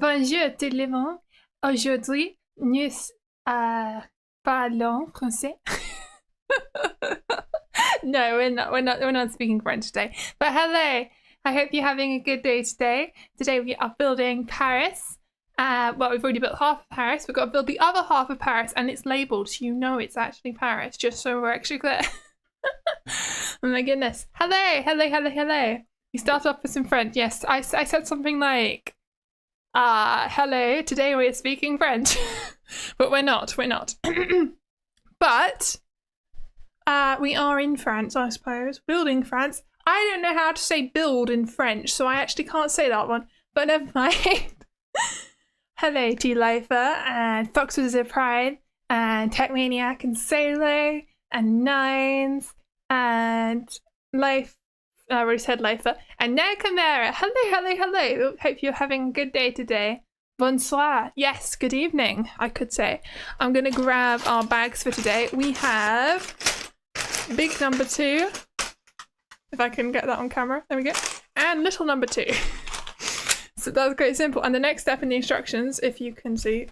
Bonjour tout le monde. Aujourd'hui, nous parlons français. No, we're not speaking French today. But hello. I hope you're having a good day today. Today we are building Paris. Well, we've already built half of Paris. We've got to build the other half of Paris, and it's labelled, so you know it's actually Paris, just so we're actually clear. Oh my goodness. Hello. We start off with some French. Yes, I said something like, hello, today we're speaking French. But we're not. But we are in France, I suppose. Building France. I don't know how to say build in French, so I actually can't say that one. But never mind. Hello, T-Lifer, and Fox with a Pride, and Tech Maniac, and Solo, and Nines, and Life. I already said Lifer. And now Chimera. Hello. Hope you're having a good day today. Bonsoir. Yes, good evening, I could say. I'm going to grab our bags for today. We have big number 2. If I can get that on camera. There we go. And little number 2. So that's quite simple. And the next step in the instructions, if you can see,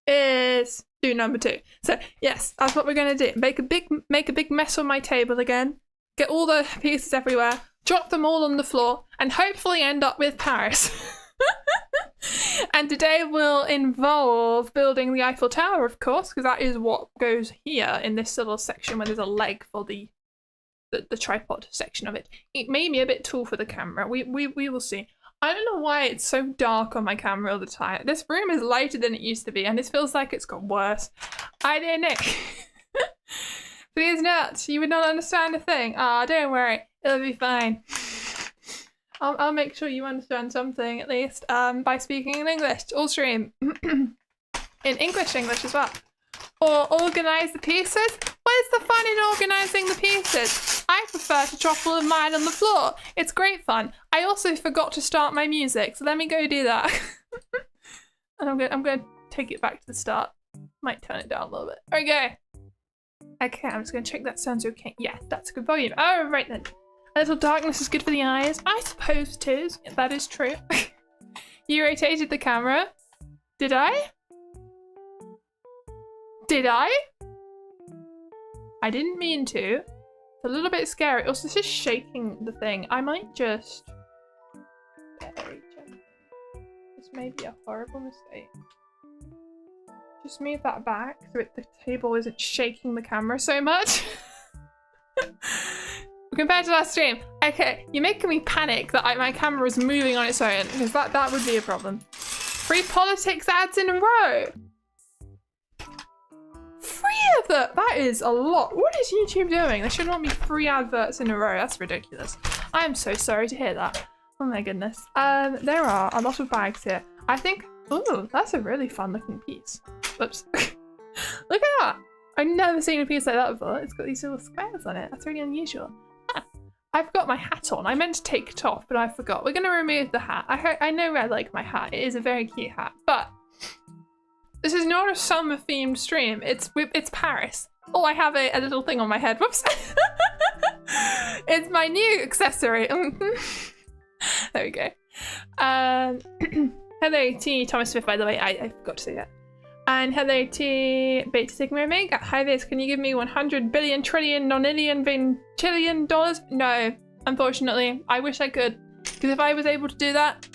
is do number 2. So yes, that's what we're going to do. Make a big mess on my table again. Get all the pieces everywhere, drop them all on the floor, and hopefully end up with Paris. And today will involve building the Eiffel Tower, of course, because that is what goes here in this little section where there's a leg for the tripod section of it. It may be a bit tall for the camera. We will see. I don't know why it's so dark on my camera all the time. This room is lighter than it used to be, and this feels like it's got worse. I don't know. Please not. You would not understand a thing. Don't worry. It'll be fine. I'll make sure you understand something at least by speaking in English. All stream. In English as well. Or organise the pieces. What is the fun in organising the pieces? I prefer to drop all of mine on the floor. It's great fun. I also forgot to start my music, so let me go do that. And I'm going to take it back to the start. Might turn it down a little bit. There we go. Okay, I'm just going to check that sounds okay. Yes, that's a good volume. Oh, right then. A little darkness is good for the eyes. I suppose it is. That is true. You rotated the camera. Did I? I didn't mean to. It's a little bit scary. Also, this is shaking the thing. I might just... Very gently. This may be a horrible mistake. Just move that back so the table isn't shaking the camera so much. Compared to last stream. Okay, you're making me panic that my camera is moving on its own, because that would be a problem. 3 politics ads in a row. 3 of them? That is a lot. What is YouTube doing? There should not be 3 adverts in a row. That's ridiculous. I am so sorry to hear that. Oh my goodness. There are a lot of bags here. I think... Ooh, that's a really fun looking piece. Whoops. Look at that! I've never seen a piece like that before. It's got these little squares on it. That's really unusual. Ah, I've got my hat on. I meant to take it off, but I forgot. We're going to remove the hat. I know I like my hat. It is a very cute hat, but this is not a summer themed stream. It's Paris. Oh, I have a little thing on my head. Whoops. It's my new accessory. There we go. Hello to Thomas Smith, by the way. I forgot to say that. And hello to Beta Sigma Omega. Hi Viz, can you give me 100 billion trillion nonillion vinchillion dollars? No, unfortunately. I wish I could. Because if I was able to do that,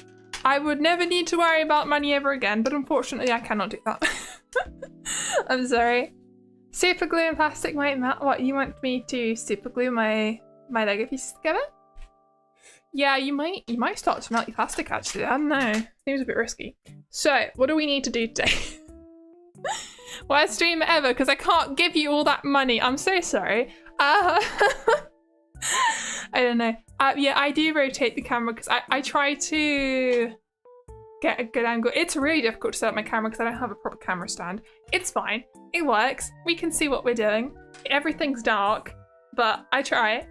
I would never need to worry about money ever again. But unfortunately, I cannot do that. I'm sorry. Super glue and plastic might melt. What, you want me to super glue my Lego pieces together? Yeah, you might start to melt your plastic actually. I don't know. Seems a bit risky. So, what do we need to do today? Worst stream ever, because I can't give you all that money. I'm so sorry. I don't know. Yeah, I do rotate the camera because I try to get a good angle. It's really difficult to set up my camera because I don't have a proper camera stand. It's fine. It works. We can see what we're doing. Everything's dark, but I try.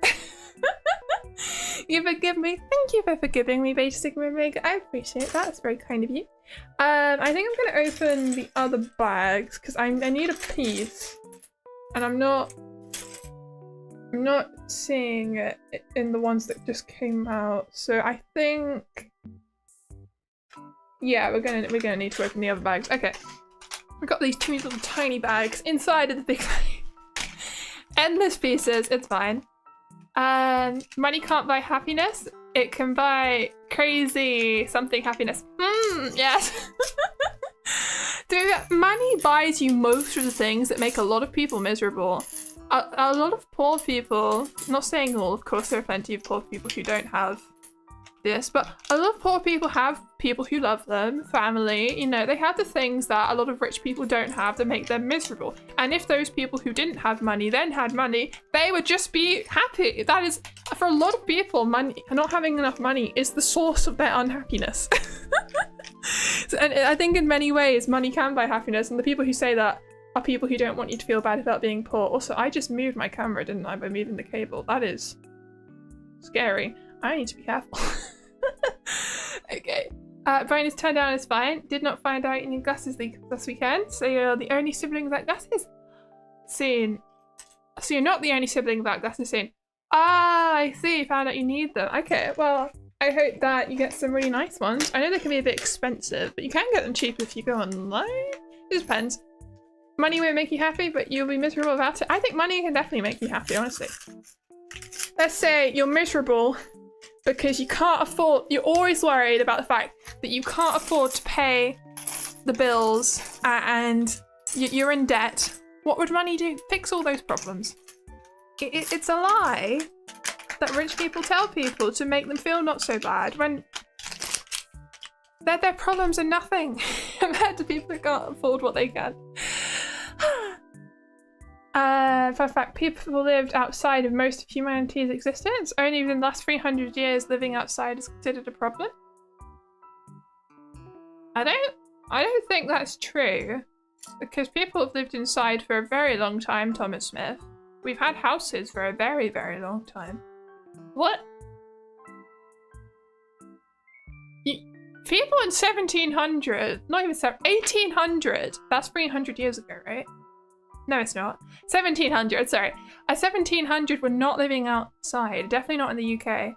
You forgive me. Thank you for forgiving me, Beta Sigma Omega. I appreciate that. That's very kind of you. I think I'm going to open the other bags because I need a piece, and I'm not seeing it in the ones that just came out. So I think Yeah, we're gonna need to open the other bags. Okay. We've got these two little tiny bags inside of the big bag. Endless pieces, it's fine. Money can't buy happiness. It can buy crazy something happiness. Yes. Dude, money buys you most of the things that make a lot of people miserable. A lot of poor people, not saying all, of course there are plenty of poor people who don't have this, but a lot of poor people have people who love them, family, you know, they have the things that a lot of rich people don't have that make them miserable. And if those people who didn't have money then had money, they would just be happy. That is, for a lot of people, money, not having enough money is the source of their unhappiness. And I think in many ways, money can buy happiness, and the people who say that are people who don't want you to feel bad about being poor. Also, I just moved my camera, didn't I, by moving the cable? That is scary. I need to be careful. Okay. Brain is turned down is fine. Did not find out you need glasses this weekend, so you're the only sibling without glasses. Soon. So you're not the only sibling without glasses soon. Ah, I see. Found out you need them. Okay, well, I hope that you get some really nice ones. I know they can be a bit expensive, but you can get them cheap if you go online. It just depends. Money won't make you happy, but you'll be miserable about it. I think money can definitely make you happy, honestly. Let's say you're miserable because you can't afford, you're always worried about the fact that you can't afford to pay the bills and you're in debt. What would money do? Fix all those problems. It's a lie that rich people tell people to make them feel not so bad when their problems are nothing compared to people who can't afford what they can. For fact, people lived outside of most of humanity's existence. Only within the last 300 years living outside is considered a problem. I don't think that's true, because people have lived inside for a very long time, Thomas Smith. We've had houses for a very, very long time. What? People in 1700, not even 1800, that's 300 years ago, right? No, it's not. 1700, sorry. A 1700 were not living outside, definitely not in the UK.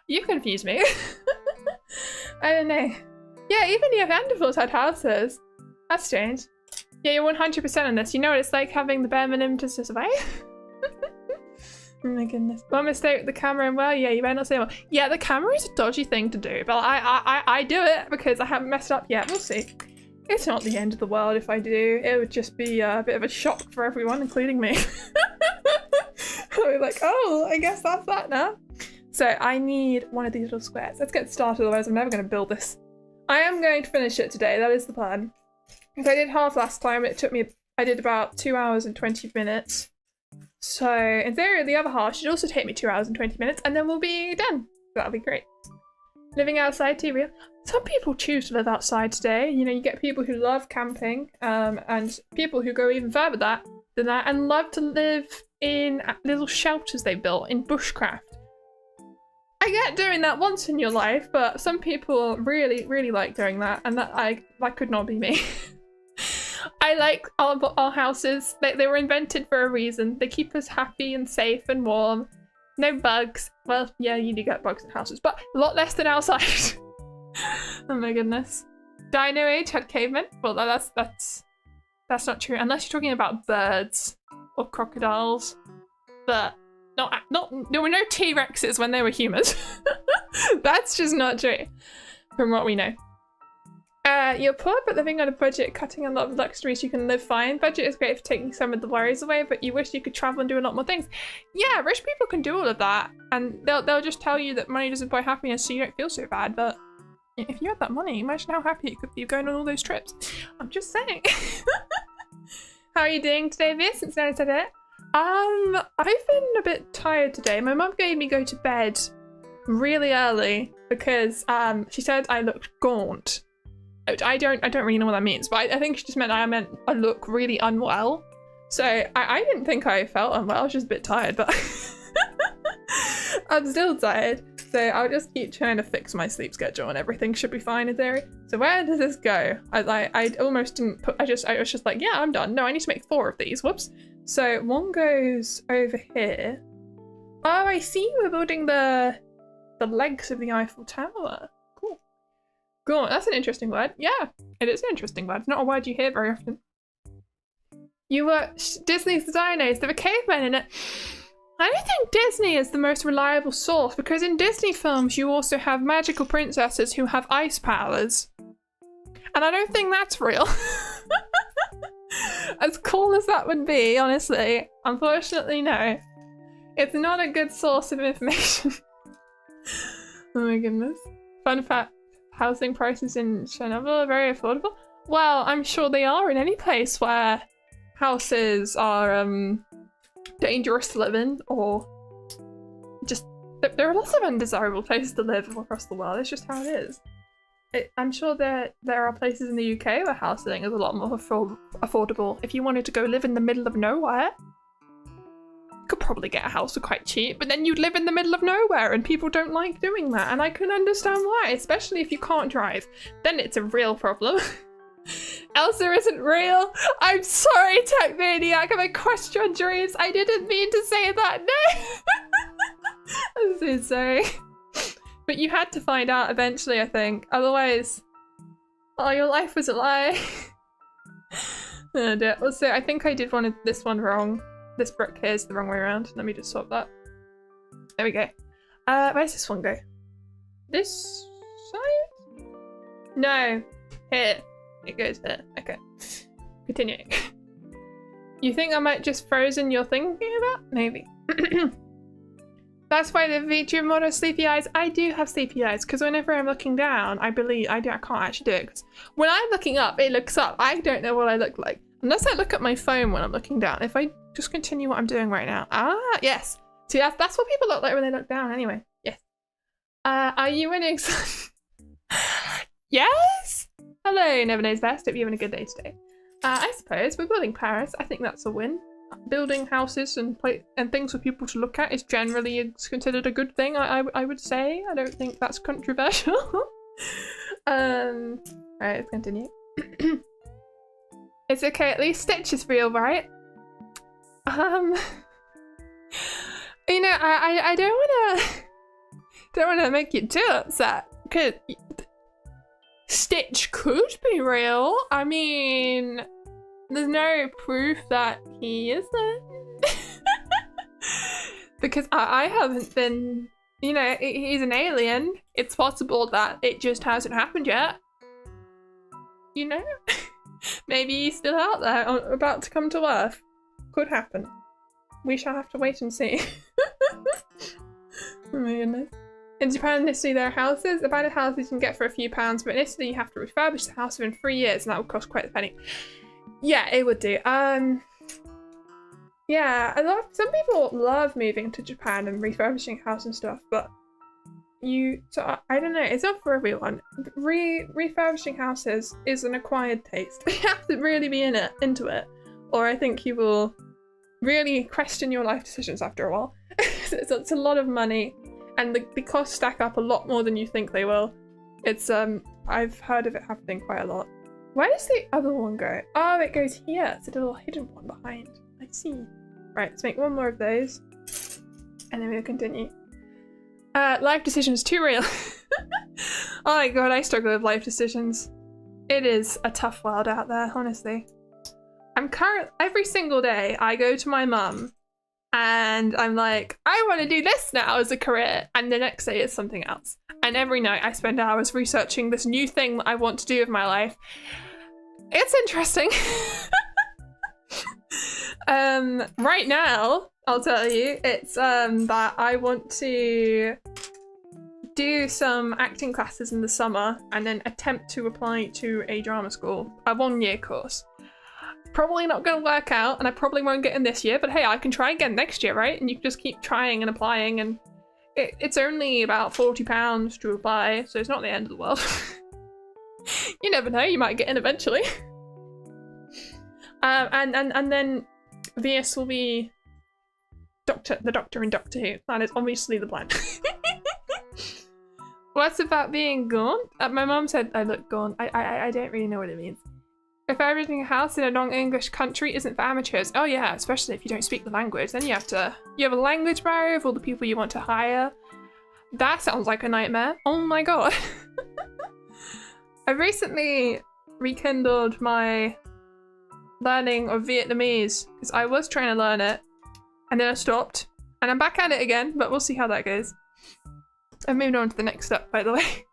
You confuse me. I don't know. Yeah, even Neanderthals had houses. That's strange. Yeah, you're 100% on this. You know what it's like having the bare minimum to survive? Oh my goodness. One mistake with the camera and well, yeah, you better not say well. Yeah, the camera is a dodgy thing to do, but I do it because I haven't messed up yet. We'll see. It's not the end of the world if I do. It would just be a bit of a shock for everyone, including me. I'll be like, oh, I guess that's that now. So I need one of these little squares. Let's get started, otherwise I'm never going to build this. I am going to finish it today. That is the plan. Because I did half last time, it took me, I did about 2 hours and 20 minutes. So in theory, the other half should also take me 2 hours and 20 minutes, and then we'll be done. That'll be great. Living outside too real. Some people choose to live outside today. You know, you get people who love camping, and people who go even further than that and love to live in little shelters they built in bushcraft. I get doing that once in your life, but some people really, really like doing that, and that could not be me. I like our houses. They were invented for a reason. They keep us happy and safe and warm. No bugs. Well, yeah, you do get bugs in houses, but a lot less than outside. Oh my goodness. Dino Age had cavemen? Well, that's not true, unless you're talking about birds or crocodiles. But there were no T-Rexes when they were humans. That's just not true, from what we know. You're poor but living on a budget, cutting a lot of luxuries, you can live fine. Budget is great for taking some of the worries away, but you wish you could travel and do a lot more things. Yeah, rich people can do all of that, and they'll just tell you that money doesn't buy happiness, so you don't feel so bad. But if you had that money, imagine how happy you could be going on all those trips. I'm just saying. How are you doing today, Vieus? Since I said it. I've been a bit tired today. My mum gave me go to bed really early because she said I looked gaunt. I don't really know what that means, but I think she just meant I look really unwell. So I didn't think I felt unwell. I was just a bit tired, but I'm still tired. So I'll just keep trying to fix my sleep schedule and everything should be fine in theory. So where does this go? I almost didn't put, I was just like, yeah, I'm done. No, I need to make 4 of these. Whoops. So one goes over here. Oh, I see we're building the legs of the Eiffel Tower. Cool. Gaunt, that's an interesting word. Yeah, it is an interesting word. It's not a word you hear very often. You were Disney's the Dinos. There were cavemen in it. I don't think Disney is the most reliable source because in Disney films you also have magical princesses who have ice powers. And I don't think that's real. As cool as that would be, honestly, unfortunately, no. It's not a good source of information. Oh my goodness. Fun fact, housing prices in Chernobyl are very affordable. Well, I'm sure they are in any place where houses are dangerous to live in, or just there are lots of undesirable places to live across the world. It's just how it is. I'm sure there are places in the UK where housing is a lot more affordable. If you wanted to go live in the middle of nowhere, you could probably get a house for quite cheap, but then you'd live in the middle of nowhere and people don't like doing that, and I can understand why, especially if you can't drive. Then it's a real problem. Elsa isn't real. I'm sorry, Tech Maniac. I crushed your dreams. I didn't mean to say that. No. I'm so sorry. But you had to find out eventually, I think. Otherwise, oh, your life was a lie. Oh dear. Also, I think I did this one wrong. This brick here is the wrong way around. Let me just swap that. There we go. Where's this one go? This side? No. Here. It goes there. Okay. Continuing. You think I might just frozen you're thinking about? Maybe. That's why the VTuber mod has sleepy eyes. I do have sleepy eyes because whenever I'm looking down, I can't actually do it. Because when I'm looking up, it looks up. I don't know what I look like. Unless I look at my phone when I'm looking down. If I just continue what I'm doing right now. Ah, yes. See, that's what people look like when they look down anyway. Yes. Are you winning? Yes? Hello, Never Knows Best. Hope you're having a good day today. I suppose we're building Paris. I think that's a win. Building houses and things for people to look at is generally considered a good thing. I would say. I don't think that's controversial. Alright, let's continue. It's okay. At least Stitch is real, right? You know, I don't wanna make you too upset. Cause Stitch could be real. I mean, there's no proof that he isn't. Because I haven't been, you know, he's an alien. It's possible that it just hasn't happened yet. You know? Maybe he's still out there, about to come to Earth. Could happen. We shall have to wait and see. Oh my goodness. In Japan and Italy there are houses. Abandoned houses you can get for a few pounds, but in Italy you have to refurbish the house within 3 years and that would cost quite a penny. Yeah, it would do. Yeah, some people love moving to Japan and refurbishing a house and stuff, but I don't know, it's not for everyone. Refurbishing houses is an acquired taste. You have to really be into it, or I think you will really question your life decisions after a while. It's a lot of money, and the costs stack up a lot more than you think they will. It's I've heard of it happening quite a lot. Where does the other one go? Oh, it goes here. It's a little hidden one behind. I see. Right, let's make one more of those, and then we'll continue. Life decisions too real. Oh my god, I struggle with life decisions. It is a tough world out there, honestly. Every single day I go to my mum and I'm like, I want to do this now as a career, and the next day it's something else. And every night I spend hours researching this new thing that I want to do with my life. It's interesting. Right now, I'll tell you, it's that I want to do some acting classes in the summer and then attempt to apply to a drama school, a 1-year course. Probably not going to work out, and I probably won't get in this year, but hey, I can try again next year, right? And you can just keep trying and applying, and it's only about £40 to apply, so it's not the end of the world. You never know, you might get in eventually. And then Vieus will be the Doctor in Doctor Who. That is obviously the plan. What's about being gaunt? My mom said I look gaunt. I don't really know what it means. Refurbishing a house in a non-English country isn't for amateurs. Oh yeah, especially if you don't speak the language. Then you have a language barrier of all the people you want to hire. That sounds like a nightmare. Oh my god. I recently rekindled my learning of Vietnamese because I was trying to learn it and then I stopped and I'm back at it again, but we'll see how that goes. I've moved on to the next step, by the way.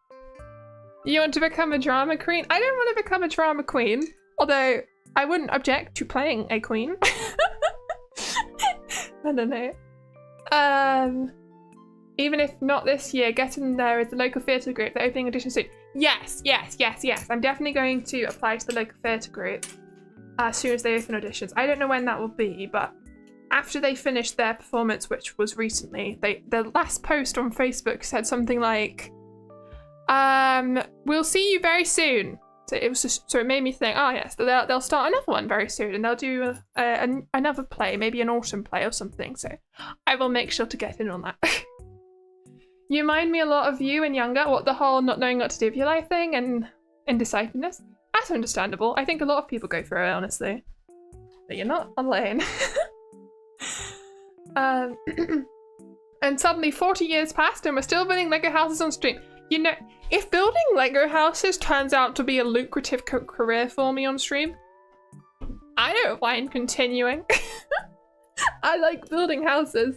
You want to become a drama queen? I don't want to become a drama queen, although I wouldn't object to playing a queen. I don't know. Even if not this year, get in there with the local theatre group. They're opening auditions soon. Yes. I'm definitely going to apply to the local theatre group as soon as they open auditions. I don't know when that will be, but after they finish their performance, which was recently, the last post on Facebook said something like, we'll see you very soon. So it was just, so it made me think, oh yes, they'll start another one very soon and they'll do another play, maybe an autumn play or something. So I will make sure to get in on that. You remind me a lot of you and younger, what the whole not knowing what to do with your life thing and indecisiveness. That's understandable. I think a lot of people go through it, honestly. But you're not alone. And suddenly 40 years passed and we're still building Lego houses on stream. You know, if building Lego houses turns out to be a lucrative career for me on stream, I don't mind continuing. I like building houses.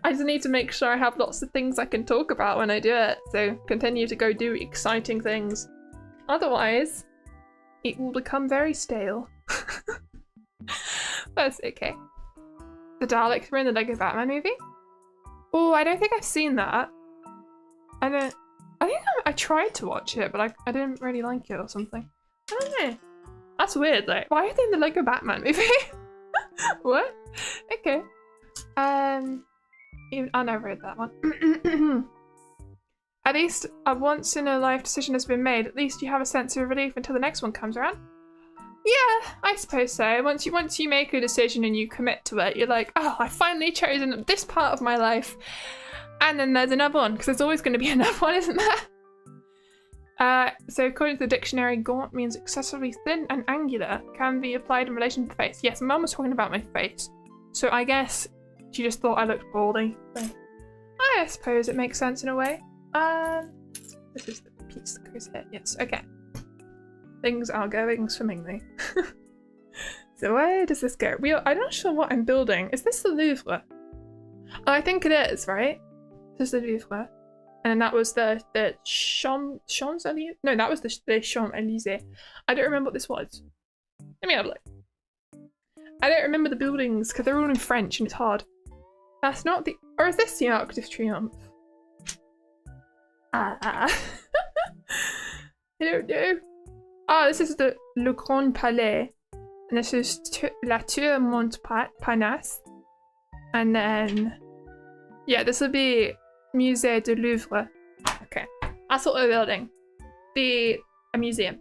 I just need to make sure I have lots of things I can talk about when I do it, so continue to go do exciting things. Otherwise, it will become very stale. That's okay. The Daleks were in the Lego Batman movie? Oh, I don't think I've seen that. I think I tried to watch it, but I didn't really like it or something. I don't know. That's weird, though. Why are they in the Lego Batman movie? What? Okay. I never read that one. At least a once-in-a-life decision has been made. At least you have a sense of relief until the next one comes around. Yeah, I suppose so. Once you make a decision and you commit to it, you're like, oh, I've finally chosen this part of my life. And then there's another one, because there's always going to be another one, isn't there? So according to the dictionary, gaunt means excessively thin and angular. Can be applied in relation to the face. Yes, Mum was talking about my face. So I guess she just thought I looked baldy. So I suppose it makes sense in a way. This is the piece that goes here. Yes, okay. Things are going swimmingly. So where does this go? I'm not sure what I'm building. Is this the Louvre? Oh, I think it is, right? This is the Louvre. And then that was the Champs-Élysées? No, that was the Champs-Élysées. I don't remember what this was. Let me have a look. I don't remember the buildings because they're all in French and it's hard. That's not the... Or is this the Arc de Triomphe? I don't know. Ah, this is the Le Grand Palais. And this is La Tour Montparnasse. And then... Yeah, this will be Musée du Louvre. Okay. That's what we're building. A museum.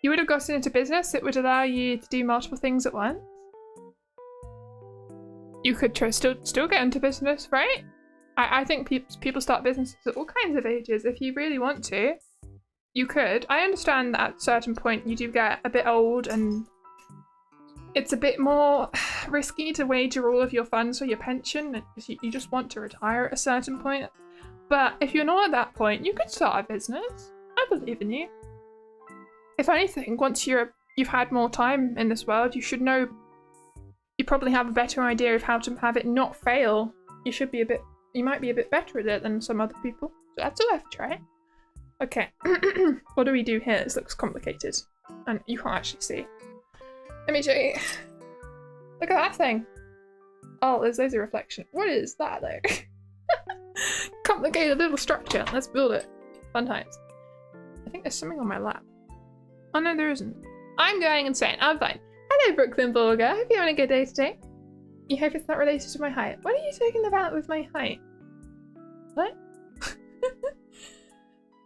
You would have gotten into business. It would allow you to do multiple things at once. You could still get into business, right? I think people start businesses at all kinds of ages. If you really want to, you could. I understand that at a certain point you do get a bit old and it's a bit more risky to wager all of your funds for your pension if you just want to retire at a certain point. But if you're not at that point, you could start a business. I believe in you. If anything, once you've had more time in this world, you should know. You probably have a better idea of how to have it not fail. You might be a bit better at it than some other people. So that's worth a try. Okay. What do we do here? This looks complicated. And you can't actually see. Let me show you. Look at that thing. Oh, there's a reflection. What is that though? Complicated little structure. Let's build it. Fun times. I think there's something on my lap. Oh no, there isn't. I'm going insane. I'm fine. Hello, Brooklyn Borger. Hope you're having a good day today. You hope it's not related to my height. What are you talking about with my height? What?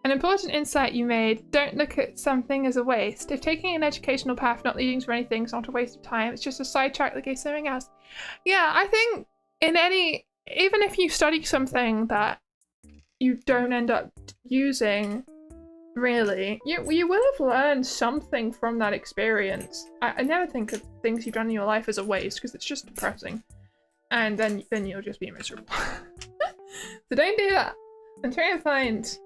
An important insight you made. Don't look at something as a waste. If taking an educational path not leading to anything is not a waste of time, it's just a sidetrack that gives something else. Yeah, I think even if you study something that you don't end up using, really, you will have learned something from that experience. I never think of things you've done in your life as a waste because it's just depressing. And then you'll just be miserable. So don't do that. And try and find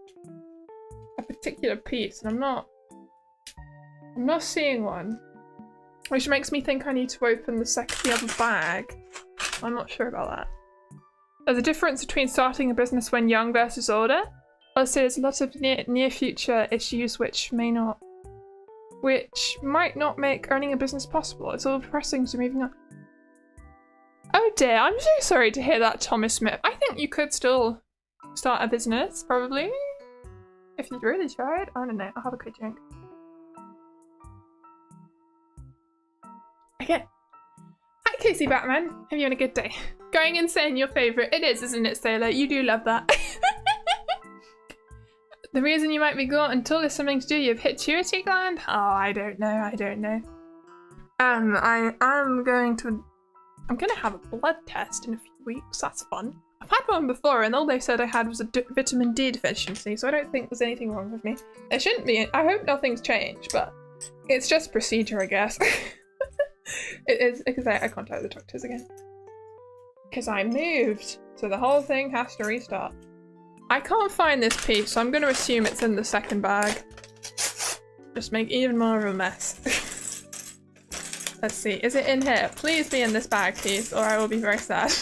particular piece, and I'm not seeing one. Which makes me think I need to open the other bag. I'm not sure about that. There's a difference between starting a business when young versus older. Also, there's a lot of near future issues which might not make earning a business possible. It's all depressing, so moving on. Oh dear, I'm so sorry to hear that, Thomas Smith. I think you could still start a business, probably. If you'd really tried. I don't know, I'll have a quick drink. Okay. Hi Casey Batman, hope you had a good day. Going insane, your favourite. It is, isn't it, Sailor? You do love that. The reason you might be gaunt and tall is something to do. You've hit pituitary gland? Oh, I don't know. I'm gonna have a blood test in a few weeks. That's fun. I've had one before, and all they said I had was a vitamin D deficiency, so I don't think there's anything wrong with me. There shouldn't be. I hope nothing's changed, but it's just procedure, I guess. It is because I contact the doctors again. Because I moved, so the whole thing has to restart. I can't find this piece, so I'm going to assume it's in the second bag. Just make even more of a mess. Let's see, is it in here? Please be in this bag, please, or I will be very sad.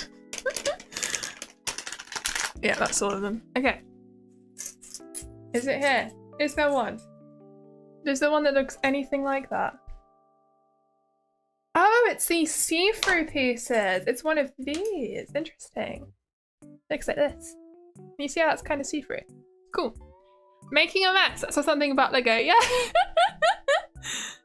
Yeah, that's all of them. Okay. Is it here? Is there one? Is there one that looks anything like that? Oh, it's these see-through pieces. It's one of these. Interesting. Looks like this. Can you see how that's kind of see-through? Cool. Making a mess. That's something about Lego. Yeah.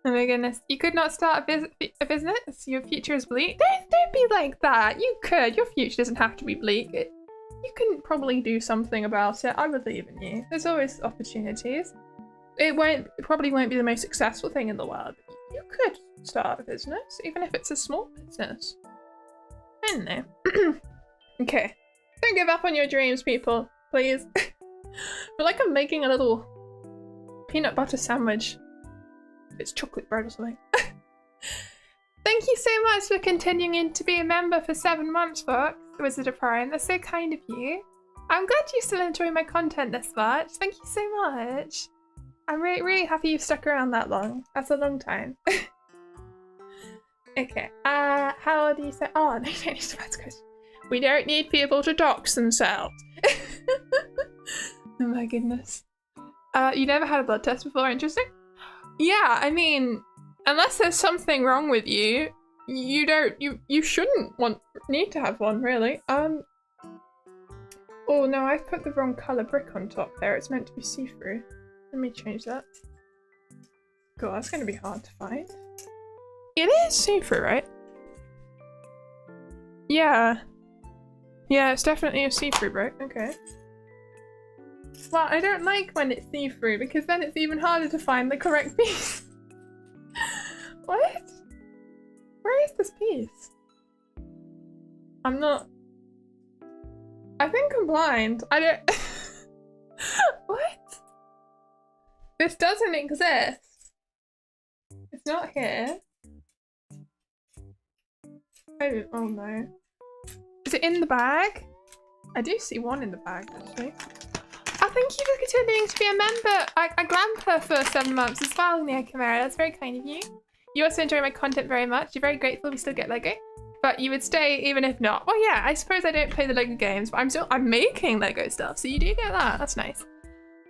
Oh my goodness. You could not start a business? Your future is bleak? Don't be like that. You could. Your future doesn't have to be bleak. You can probably do something about it. I believe in you. There's always opportunities. It probably won't be the most successful thing in the world. You could start a business, even if it's a small business. I don't know. Okay. Don't give up on your dreams, people. Please. I feel like I'm making a little peanut butter sandwich. It's chocolate bread or something. Thank you so much for continuing to be a member for 7 months, Fox. Wizard of Prime. That's so kind of you. I'm glad you still enjoy my content this much. Thank you so much. I'm really happy you've stuck around that long. That's a long time. Okay. How do you say? Oh, no, don't need to ask questions. We don't need people to dox themselves. Oh my goodness. You never had a blood test before? Interesting. Yeah, I mean, unless there's something wrong with you, you shouldn't need to have one, really. Oh no, I've put the wrong colour brick on top there. It's meant to be see-through. Let me change that. God, that's gonna be hard to find. It is see-through, right? Yeah. Yeah, it's definitely a see-through brick. Okay. Well, I don't like when it's see-through because then it's even harder to find the correct piece. What? Where is this piece? I'm not... I think I'm blind. I don't... What? This doesn't exist. It's not here. Oh no. Is it in the bag? I do see one in the bag, actually. Oh, thank you for continuing to be a member. I Glamper for 7 months as well, Nia Chimera. That's very kind of you. You also enjoy my content very much. You're very grateful we still get Lego. But you would stay even if not. Well, yeah, I suppose I don't play the Lego games, but I'm making Lego stuff, so you do get that. That's nice.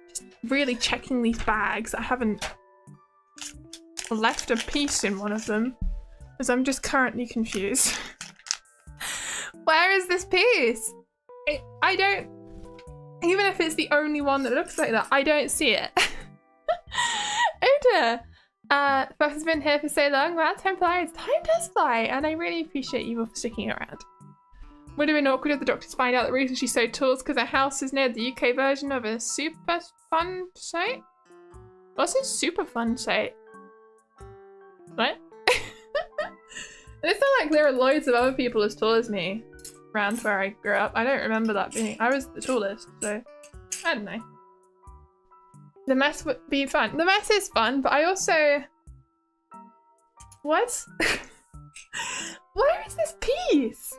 Just really checking these bags. I haven't left a piece in one of them, because I'm just currently confused. Where is this piece? I don't... Even if it's the only one that looks like that, I don't see it. Oh dear. Fox has been here for so long. Wow, time flies. Time does fly, and I really appreciate you all for sticking around. Would have been awkward if the doctors find out the reason she's so tall is because her house is near the UK version of a super fun site? What's a super fun site? What? It's not like there are loads of other people as tall as me around where I grew up. I don't remember that being... I was the tallest, so... I don't know. The mess would be fun. The mess is fun, but I also... What? Where is this piece?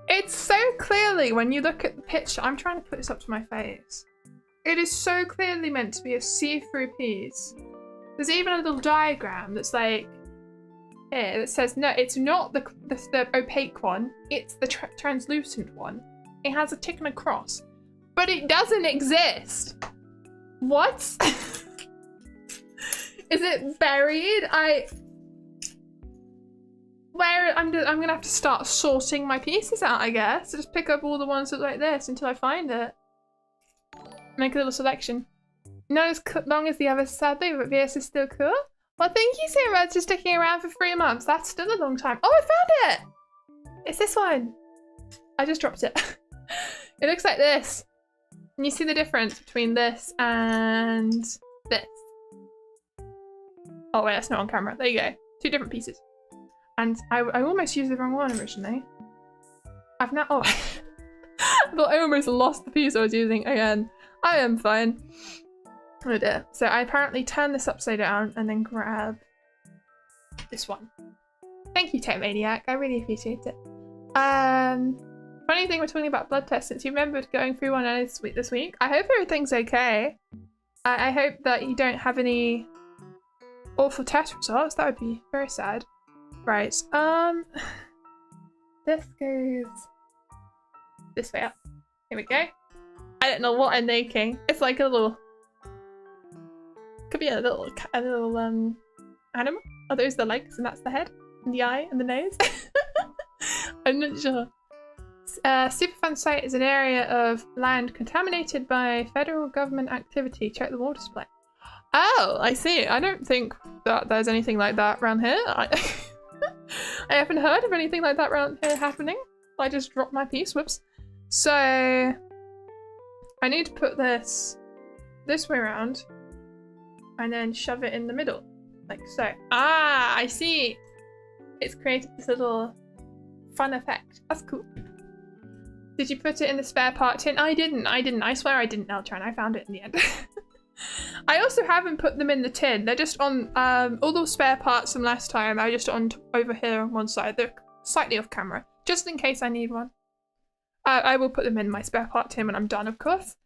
It's so clearly, when you look at the picture... I'm trying to put this up to my face. It is so clearly meant to be a see-through piece. There's even a little diagram that's like here that says no, it's not the opaque one, it's the translucent one. It has a tick and a cross, but it doesn't exist. What? Is it buried? I'm gonna have to start sorting my pieces out, I guess. Just pick up all the ones that look like this until I find it. Make a little selection. Not as long as the others, sadly, but Vieus is still cool. Well, thank you so much for sticking around for 3 months. That's still a long time. Oh, I found it! It's this one. I just dropped it. It looks like this. And you see the difference between this and this. Oh wait, that's not on camera. There you go. 2 different pieces. And I almost used the wrong one originally. I've now, oh. I thought I almost lost the piece I was using again. I am fine. Oh dear. So I apparently turn this upside down and then grab this one. Thank you, Tech Maniac. I really appreciate it. Funny thing, we're talking about blood tests since you remembered going through one this week. I hope everything's okay. I hope that you don't have any awful test results. That would be very sad. Right. This goes this way up. Here we go. I don't know what I'm making. It's like a little. Could be a little animal. Are those the legs and that's the head and the eye and the nose? I'm not sure. Superfund site is an area of land contaminated by federal government activity. Check the water supply. Oh, I see. I don't think that there's anything like that around here. I haven't heard of anything like that around here happening. I just dropped my piece. Whoops. So I need to put this way around and then shove it in the middle, like so. Ah, I see. It's created this little fun effect. That's cool. Did you put it in the spare part tin? I didn't. I swear I didn't, Eltron. I found it in the end. I also haven't put them in the tin. They're just on all those spare parts from last time. I just on over here on one side. They're slightly off camera, just in case I need one. I will put them in my spare part tin when I'm done, of course.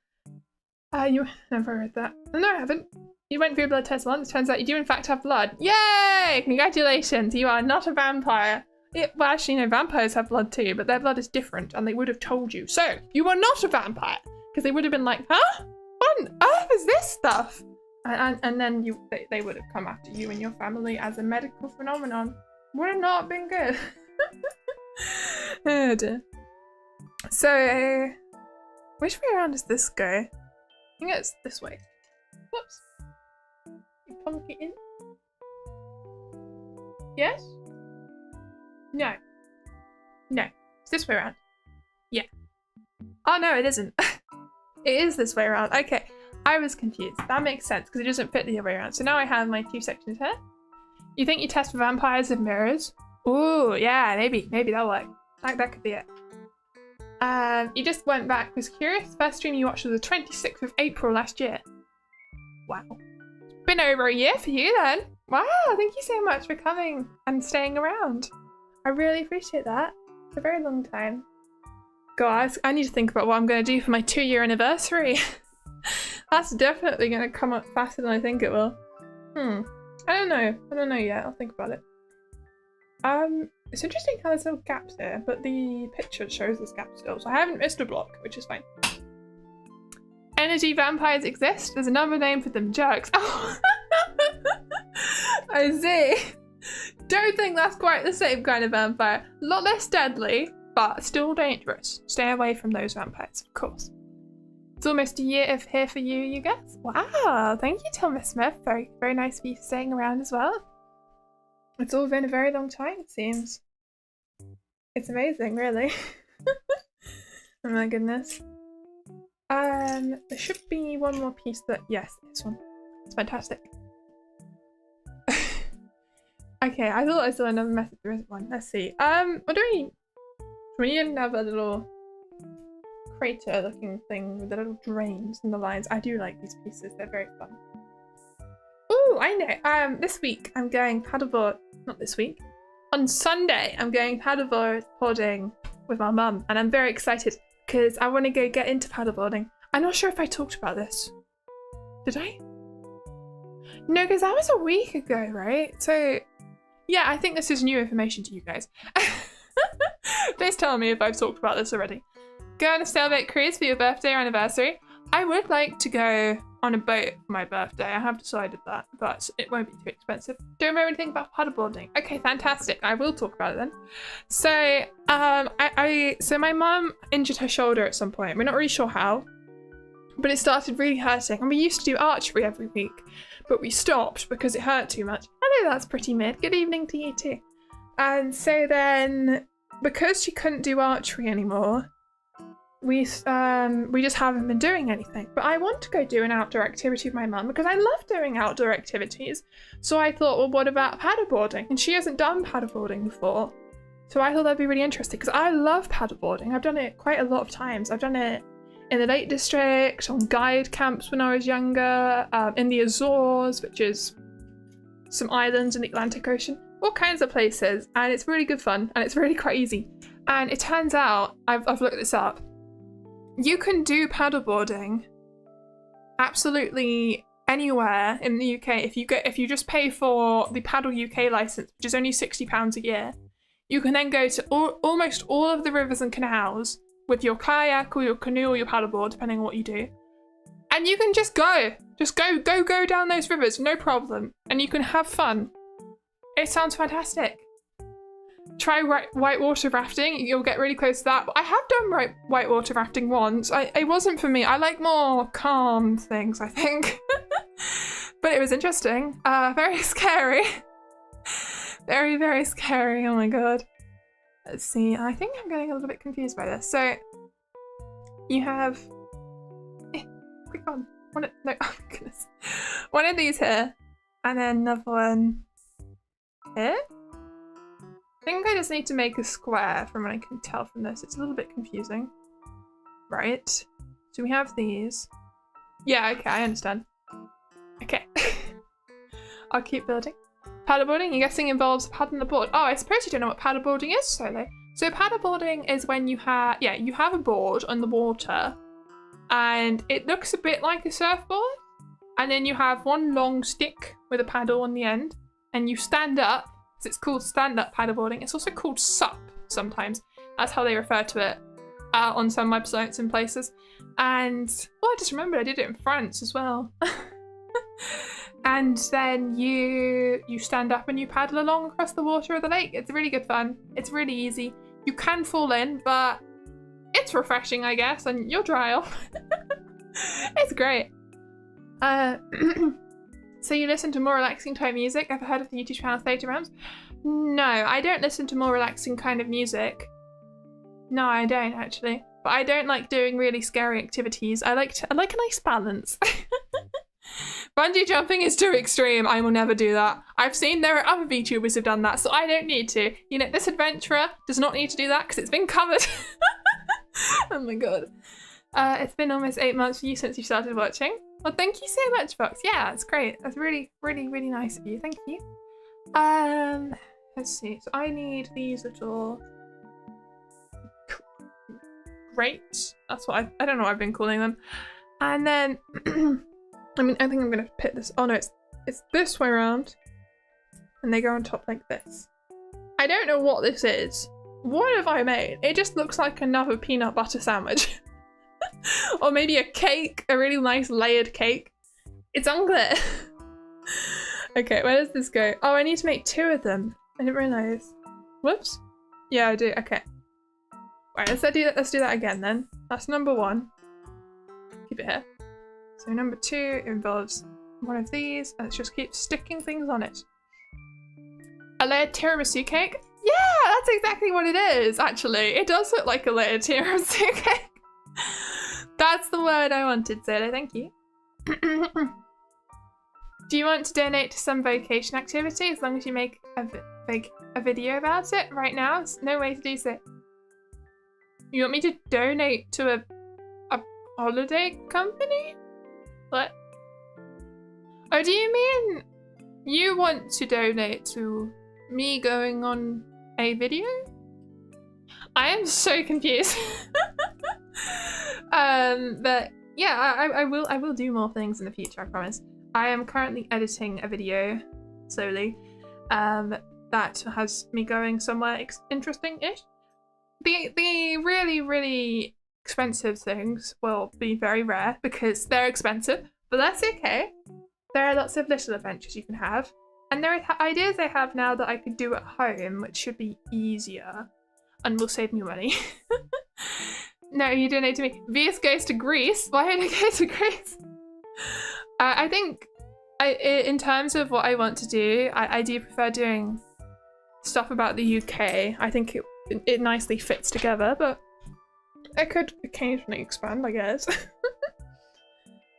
You never heard that? No, I haven't. You went through a blood test once. Turns out you do in fact have blood. Yay! Congratulations. You are not a vampire. Well, actually, no, vampires have blood too, but their blood is different, and they would have told you. So, you are not a vampire, because they would have been like, huh? What on earth is this stuff? And then they would have come after you and your family as a medical phenomenon. Would have not been good. Oh dear. So, which way around does this go? I think it's this way. Whoops. You plonk it in. Yes? No. No. It's this way around. Yeah. Oh no, it isn't. It is this way around. Okay. I was confused. That makes sense because it doesn't fit the other way around. So now I have my 2 sections here. You think you test for vampires with mirrors? Ooh, yeah, maybe that'll work. That could be it. You just went back, was curious. First stream you watched was the 26th of April last year. Wow. It's been over a year for you then. Wow, thank you so much for coming and staying around. I really appreciate that. It's a very long time. God, I need to think about what I'm going to do for my 2-year anniversary. That's definitely going to come up faster than I think it will. I don't know yet. I'll think about it. It's interesting how there's little gaps here, but the picture shows this gap still, so I haven't missed a block, which is fine. Energy vampires exist. There's another name for them, jerks. Oh. I see. Don't think that's quite the same kind of vampire. A lot less deadly, but still dangerous. Stay away from those vampires, of course. It's almost a year here for you, you guys. Wow, thank you, Thomas Smith. Very, very nice for you staying around as well. It's all been a very long time, it seems. It's amazing, really. Oh my goodness. There should be one more piece that, yes, this one. It's fantastic. Okay, I thought I saw another method. There isn't one. Let's see. What do we need another little crater looking thing with the little drains and the lines. I do like these pieces, they're very fun. Oh, I know. This week I'm going paddleboard. Not this week. On Sunday I'm going paddleboarding with my mum, and I'm very excited because I want to go get into paddleboarding. I'm not sure if I talked about this. Did I? No, because that was a week ago, right? So, yeah, I think this is new information to you guys. Please tell me if I've talked about this already. Go on a sailboat cruise for your birthday or anniversary. I would like to go on a boat for my birthday. I have decided that, but it won't be too expensive. Don't remember anything about paddleboarding. Okay, fantastic. I will talk about it then. So, so my mum injured her shoulder at some point. We're not really sure how, but it started really hurting. And we used to do archery every week, but we stopped because it hurt too much. Hello, that's pretty mid. Good evening to you too. And so then, because she couldn't do archery anymore, we just haven't been doing anything. But I want to go do an outdoor activity with my mum because I love doing outdoor activities. So I thought, well, what about paddleboarding? And she hasn't done paddleboarding before. So I thought that'd be really interesting because I love paddleboarding. I've done it quite a lot of times. I've done it in the Lake District, on guide camps when I was younger, in the Azores, which is some islands in the Atlantic Ocean, all kinds of places. And it's really good fun and it's really quite easy. And it turns out, I've looked this up, you can do paddleboarding absolutely anywhere in the UK if you just pay for the Paddle UK license, which is only £60 a year. You can then go to almost all of the rivers and canals with your kayak or your canoe or your paddleboard, depending on what you do, and you can just go down those rivers, no problem, and you can have fun. It sounds fantastic. Try whitewater rafting. You'll get really close to that. I have done whitewater rafting once. It wasn't for me. I like more calm things, I think. But it was interesting. Very scary. Very, very scary. Oh my god. Let's see. I think I'm getting a little bit confused by this. So you have quick on. No, oh my goodness. One of these here, and then another one here. I think I just need to make a square from what I can tell from this. It's a little bit confusing. Right. So we have these. Yeah, okay, I understand. Okay. I'll keep building. Paddleboarding, I'm guessing, involves paddling the board. Oh, I suppose you don't know what paddleboarding is, Solo. So paddleboarding is when you have, you have a board on the water and it looks a bit like a surfboard. And then you have one long stick with a paddle on the end and you stand up. So it's called stand-up paddleboarding. It's also called SUP sometimes. That's how they refer to it on some websites and places. And, well, I just remembered I did it in France as well. And then you stand up and you paddle along across the water of the lake. It's really good fun. It's really easy. You can fall in, but it's refreshing, I guess, and you'll dry off. It's great. So you listen to more relaxing type music? Ever heard of the YouTube channel Theta Rams? No, I don't listen to more relaxing kind of music. No, I don't actually. But I don't like doing really scary activities. I like a nice balance. Bungee jumping is too extreme. I will never do that. I've seen there are other VTubers who've done that, so I don't need to. You know, this adventurer does not need to do that because it's been covered. Oh my god. It's been almost 8 months for you since you started watching. Well, thank you so much, Fox. Yeah, it's great. That's really, really, really nice of you. Thank you. Let's see. So I need these little grates. That's what I don't know what I've been calling them. And then, I mean, I think I'm gonna put this. Oh no, it's this way around, and they go on top like this. I don't know what this is. What have I made? It just looks like another peanut butter sandwich. Or maybe a cake, a really nice layered cake. It's unclear. Okay, where does this go? Oh, I need to make 2 of them. I didn't realise. Whoops. Yeah, I do. Okay. Right, let's do that again then. That's number 1. Keep it here. So number 2 involves one of these. Let's just keep sticking things on it. A layered tiramisu cake? Yeah, that's exactly what it is, actually. It does look like a layered tiramisu cake. That's the word I wanted, Zolo. Thank you. Do you want to donate to some vacation activity as long as you make a video about it right now? There's no way to do so. You want me to donate to a holiday company? What? Oh, do you mean you want to donate to me going on a video? I am so confused. But yeah, I will do more things in the future, I promise. I am currently editing a video slowly that has me going somewhere interesting-ish. The really, really expensive things will be very rare because they're expensive, but that's okay. There are lots of little adventures you can have, and there are ideas I have now that I could do at home, which should be easier and will save me money. No, you donate to me. Vieus goes to Greece. Why did I go to Greece? I think in terms of what I want to do, I do prefer doing stuff about the UK. I think it nicely fits together, but I could occasionally expand, I guess.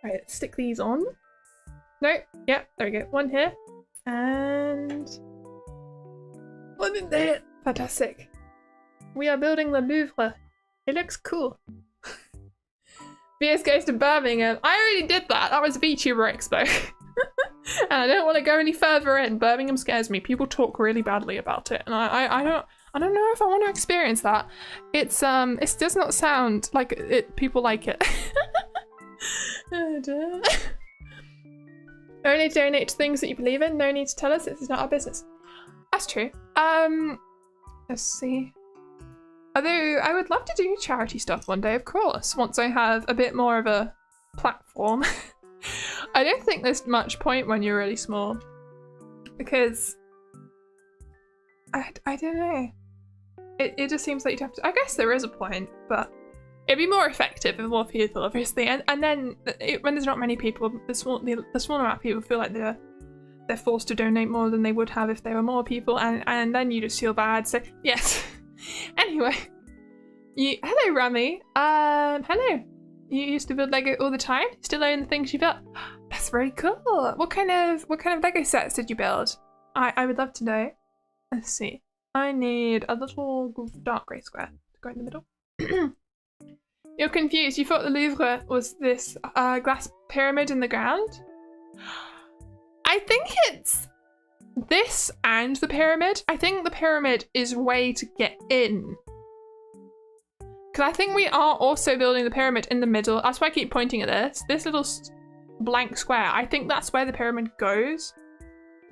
Right, let's stick these on. No, yeah, there we go. One here. And one in there. Fantastic. We are building the Louvre. It looks cool. Vieus goes to Birmingham. I already did that. That was VTuber Expo. And I don't want to go any further in. Birmingham scares me. People talk really badly about it, and I don't know if I want to experience that. It does not sound like it. People like it. Only donate to things that you believe in. No need to tell us. This is not our business. That's true. Let's see. Although I would love to do charity stuff one day, of course, once I have a bit more of a platform. I don't think there's much point when you're really small, because I don't know. It just seems like you'd have to. I guess there is a point, but it'd be more effective with more people, obviously. And then when there's not many people, the small amount of people feel like they're forced to donate more than they would have if there were more people, and then you just feel bad. So yes. Anyway, hello Rami. Hello. You used to build Lego all the time? Still own the things you built? That's very cool. What kind of Lego sets did you build? I would love to know. Let's see. I need a little dark grey square to go in the middle. You're confused. You thought the Louvre was this glass pyramid in the ground? I think it's this and the pyramid. I think the pyramid is a way to get in. Because I think we are also building the pyramid in the middle. That's why I keep pointing at this. This little blank square. I think that's where the pyramid goes.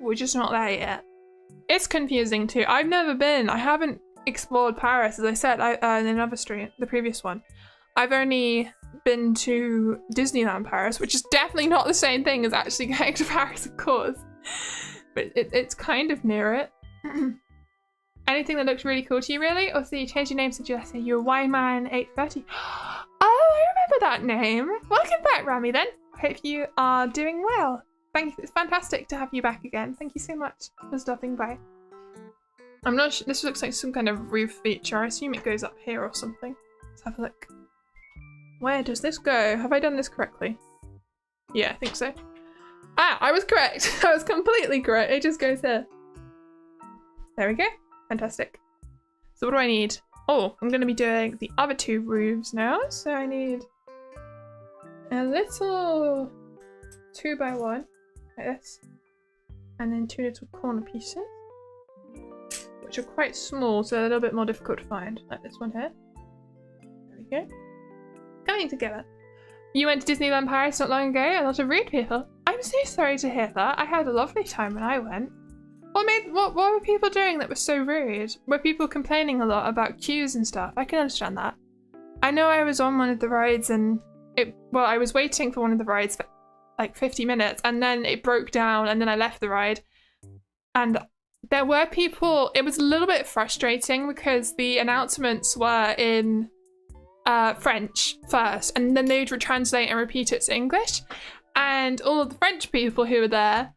We're just not there yet. It's confusing too. I've never been. I haven't explored Paris. As I said in another stream, the previous one. I've only been to Disneyland Paris, which is definitely not the same thing as actually going to Paris, of course. But it's kind of near it. Anything that looks really cool to you, really? Or so you changed your name since you last year. You're Yman830. Oh, I remember that name. Welcome back, Rami, then. Hope you are doing well. Thank you. It's fantastic to have you back again. Thank you so much for stopping by. I'm not sure. This looks like some kind of roof feature. I assume it goes up here or something. Let's have a look. Where does this go? Have I done this correctly? Yeah, I think so. Ah, I was correct. I was completely correct. It just goes here. There we go. Fantastic. So what do I need? Oh, I'm going to be doing the other two roofs now. So I need a little 2x1 like this. And then two little corner pieces, which are quite small, so a little bit more difficult to find. Like this one here. There we go. Coming together. You went to Disneyland Paris not long ago. A lot of rude people. I'm so sorry to hear that. I had a lovely time when I went. What were people doing that was so rude? Were people complaining a lot about queues and stuff? I can understand that. I know I was on one of the rides and I was waiting for one of the rides for like 50 minutes and then it broke down and then I left the ride. And there were people, it was a little bit frustrating because the announcements were in French first, and then they would translate and repeat it to English. And all of the French people who were there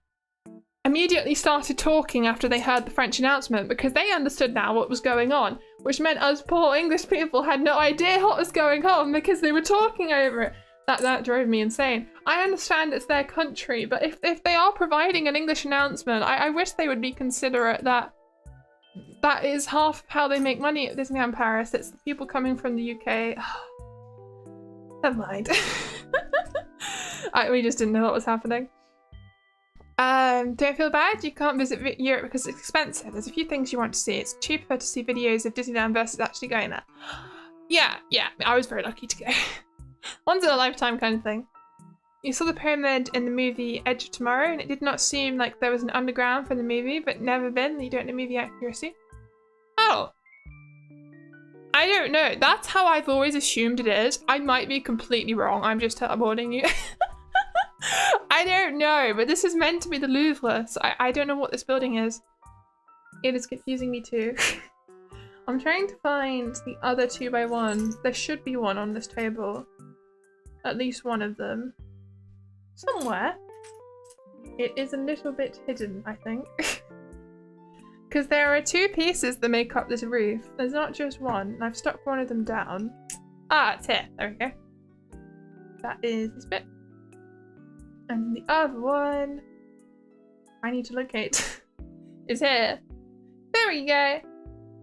immediately started talking after they heard the French announcement because they understood now what was going on, which meant us poor English people had no idea what was going on because they were talking over it. That drove me insane. I understand it's their country, but if they are providing an English announcement, I wish they would be considerate that that is half of how they make money at Disneyland Paris. It's the people coming from the UK. Never mind. We just didn't know what was happening. Don't feel bad. You can't visit Europe because it's expensive. There's a few things you want to see. It's cheaper to see videos of Disneyland versus actually going there. Yeah, I was very lucky to go. Once in a lifetime kind of thing. You saw the pyramid in the movie Edge of Tomorrow, and it did not seem like there was an underground for the movie, but never been. You don't know movie accuracy. Oh. I don't know. That's how I've always assumed it is. I might be completely wrong. I'm just teleporting you. I don't know, but this is meant to be the Louvre, so I don't know what this building is. It is confusing me too. I'm trying to find the other 2x1s. There should be one on this table. At least one of them. Somewhere. It is a little bit hidden, I think. Because there are 2 pieces that make up this roof. There's not just one. I've stuck one of them down. Ah, it's here. There we go. That is this bit. And the other one I need to locate is here. There we go.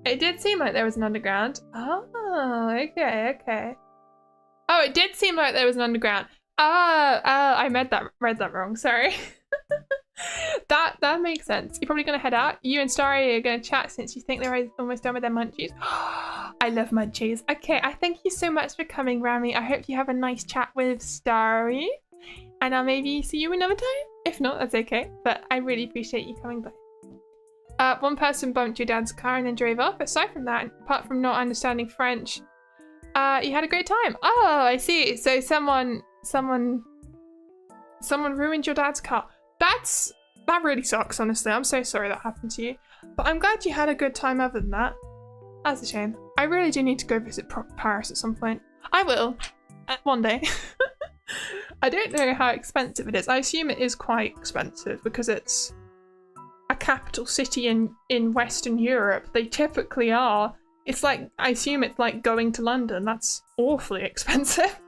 It did seem like there was an underground. Oh, okay, okay. Oh, it did seem like there was an underground. I read that wrong, sorry. That makes sense. You're probably gonna head out. You and Starry are gonna chat since you think they're almost done with their munchies. I love munchies. Okay, I thank you so much for coming, Rami. I hope you have a nice chat with Starry. And I'll maybe see you another time. If not, that's okay. But I really appreciate you coming by. One person bumped your dad's car and then drove off. Aside from that, apart from not understanding French, you had a great time. Oh, I see. So someone ruined your dad's car. That really sucks, honestly. I'm so sorry that happened to you. But I'm glad you had a good time other than that. That's a shame. I really do need to go visit Paris at some point. I will. One day. I don't know how expensive it is. I assume it is quite expensive because it's a capital city in Western Europe. They typically are. It's like, I assume it's like going to London. That's awfully expensive.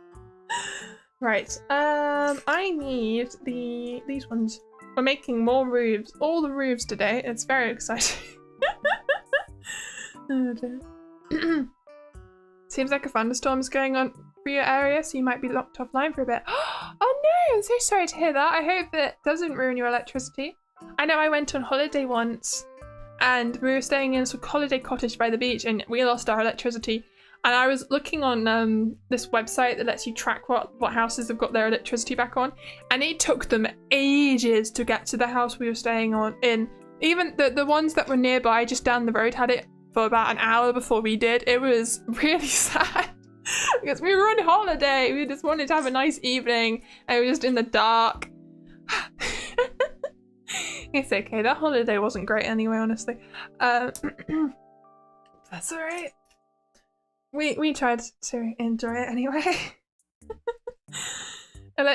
Right, I need these ones. We're making more roofs, all the roofs today. It's very exciting. Oh dear. Seems like a thunderstorm is going on for your area, so you might be locked offline for a bit. Oh no, I'm so sorry to hear that. I hope it doesn't ruin your electricity. I know I went on holiday once and we were staying in a holiday cottage by the beach and we lost our electricity. And I was looking on this website that lets you track what houses have got their electricity back on. And it took them ages to get to the house we were staying in. Even the ones that were nearby, just down the road, had it for about an hour before we did. It was really sad. Because we were on holiday. We just wanted to have a nice evening. And we were just in the dark. It's okay. That holiday wasn't great anyway, honestly. That's alright. We tried to enjoy it anyway.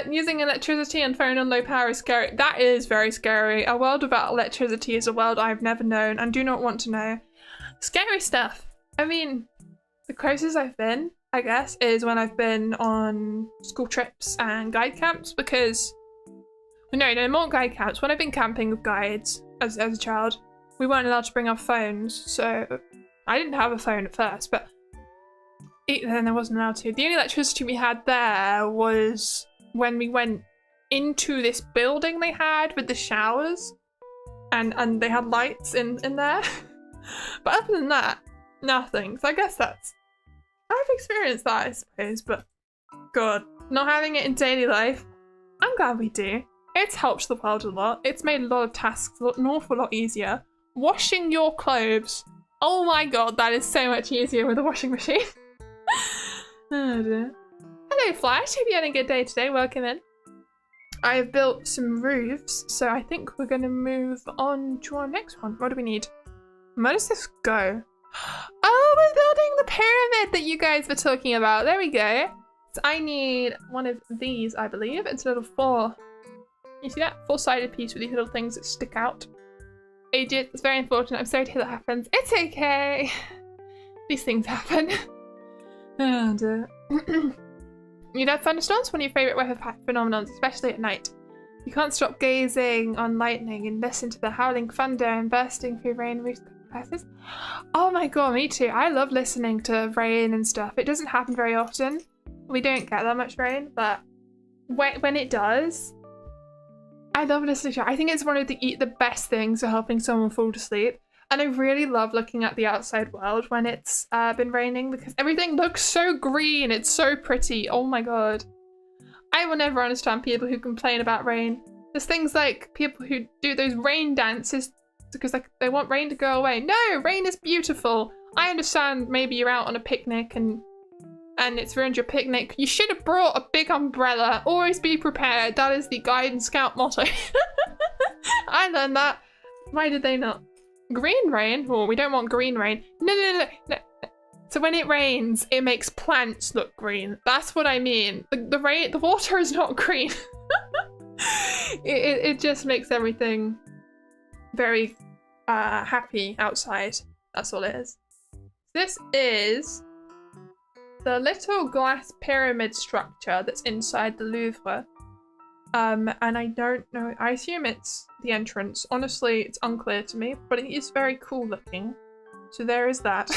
Using electricity and phone on low power is scary. That is very scary. A world without electricity is a world I've never known and do not want to know. Scary stuff. I mean, the closest I've been, I guess, is when I've been on school trips and guide camps because... No, more guide camps. When I've been camping with guides as a child, we weren't allowed to bring our phones, so I didn't have a phone at first, but then I wasn't allowed to. The only electricity we had there was when we went into this building they had with the showers, and they had lights in there. But other than that, nothing. So I guess I've experienced that, I suppose, but God, not having it in daily life, I'm glad we do. It's helped the world a lot. It's made a lot of tasks an awful lot easier. Washing your clothes. Oh my God, that is so much easier with a washing machine. Oh dear. Hello Flash, hope you had a good day today. Welcome in. I have built some roofs, so I think we're gonna move on to our next one. What do we need? Where does this go? Oh, we're building the pyramid that you guys were talking about. There we go. So I need one of these, I believe. It's a little you see that? 4-sided piece with these little things that stick out. Agent, it's very unfortunate. I'm sorry to hear that happens. It's okay. These things happen. Oh dear. You'd have thunderstorms, one of your favourite weather phenomenons, especially at night. You can't stop gazing on lightning and listen to the howling thunder and bursting through rain roof passes. Oh my God, me too. I love listening to rain and stuff. It doesn't happen very often. We don't get that much rain, but when it does, I love listening to it. I think it's one of the best things for helping someone fall to sleep. And I really love looking at the outside world when it's been raining because everything looks so green. It's so pretty. Oh my god. I will never understand people who complain about rain. There's things like people who do those rain dances because like they want rain to go away. No, rain is beautiful. I understand maybe you're out on a picnic and it's ruined your picnic. You should have brought a big umbrella. Always be prepared. That is the Guide and Scout motto. I learned that. Why did they not? Green rain? Oh, we don't want green rain. No. So when it rains, it makes plants look green. That's what I mean. The water is not green. it just makes everything very happy outside. That's all it is. This is the little glass pyramid structure that's inside the Louvre. And I don't know, I assume it's the entrance. Honestly, it's unclear to me, but it is very cool looking. So there is that.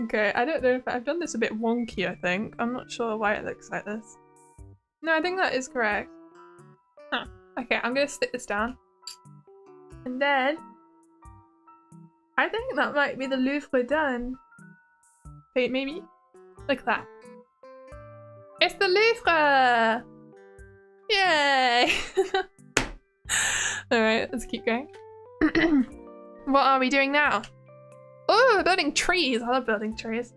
Okay, I don't know if I've done this a bit wonky, I think. I'm not sure why it looks like this. No, I think that is correct. Huh. Okay, I'm gonna stick this down. And then I think that might be the Louvre done. Wait, maybe? Like that. It's the Louvre! Yay! Alright, let's keep going. What are we doing now? Oh, we're building trees. I love building trees.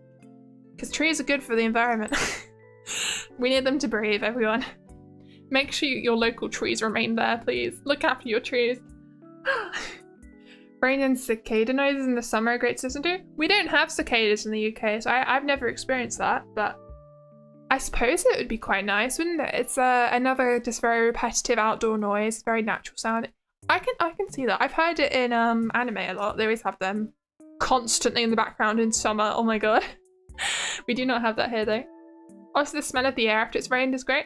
Because trees are good for the environment. We need them to breathe, everyone. Make sure your local trees remain there, please. Look after your trees. Rain and cicada noises in the summer are great to listen to. We don't have cicadas in the UK, so I've never experienced that, but I suppose it would be quite nice, wouldn't it? It's another just very repetitive outdoor noise, very natural sound. I can see that. I've heard it in anime a lot. They always have them constantly in the background in summer. Oh my god. We do not have that here though. Also, the smell of the air after it's rained is great.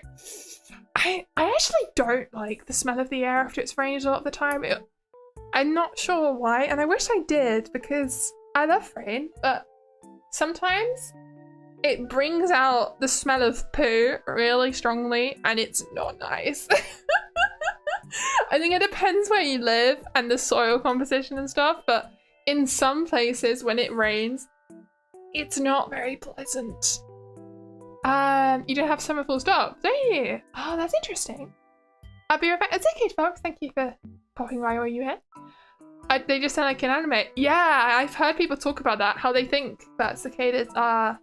I actually don't like the smell of the air after it's rained a lot of the time. I'm not sure why, and I wish I did because I love rain, but sometimes it brings out the smell of poo really strongly and it's not nice. I think it depends where you live and the soil composition and stuff, but in some places when it rains, it's not very pleasant. You don't have summer full stop, do you? Oh, that's interesting. I'll be right back. It's okay, folks. Thank you for popping by while you're here. They just sound like an anime. Yeah, I've heard people talk about that, how they think that cicadas are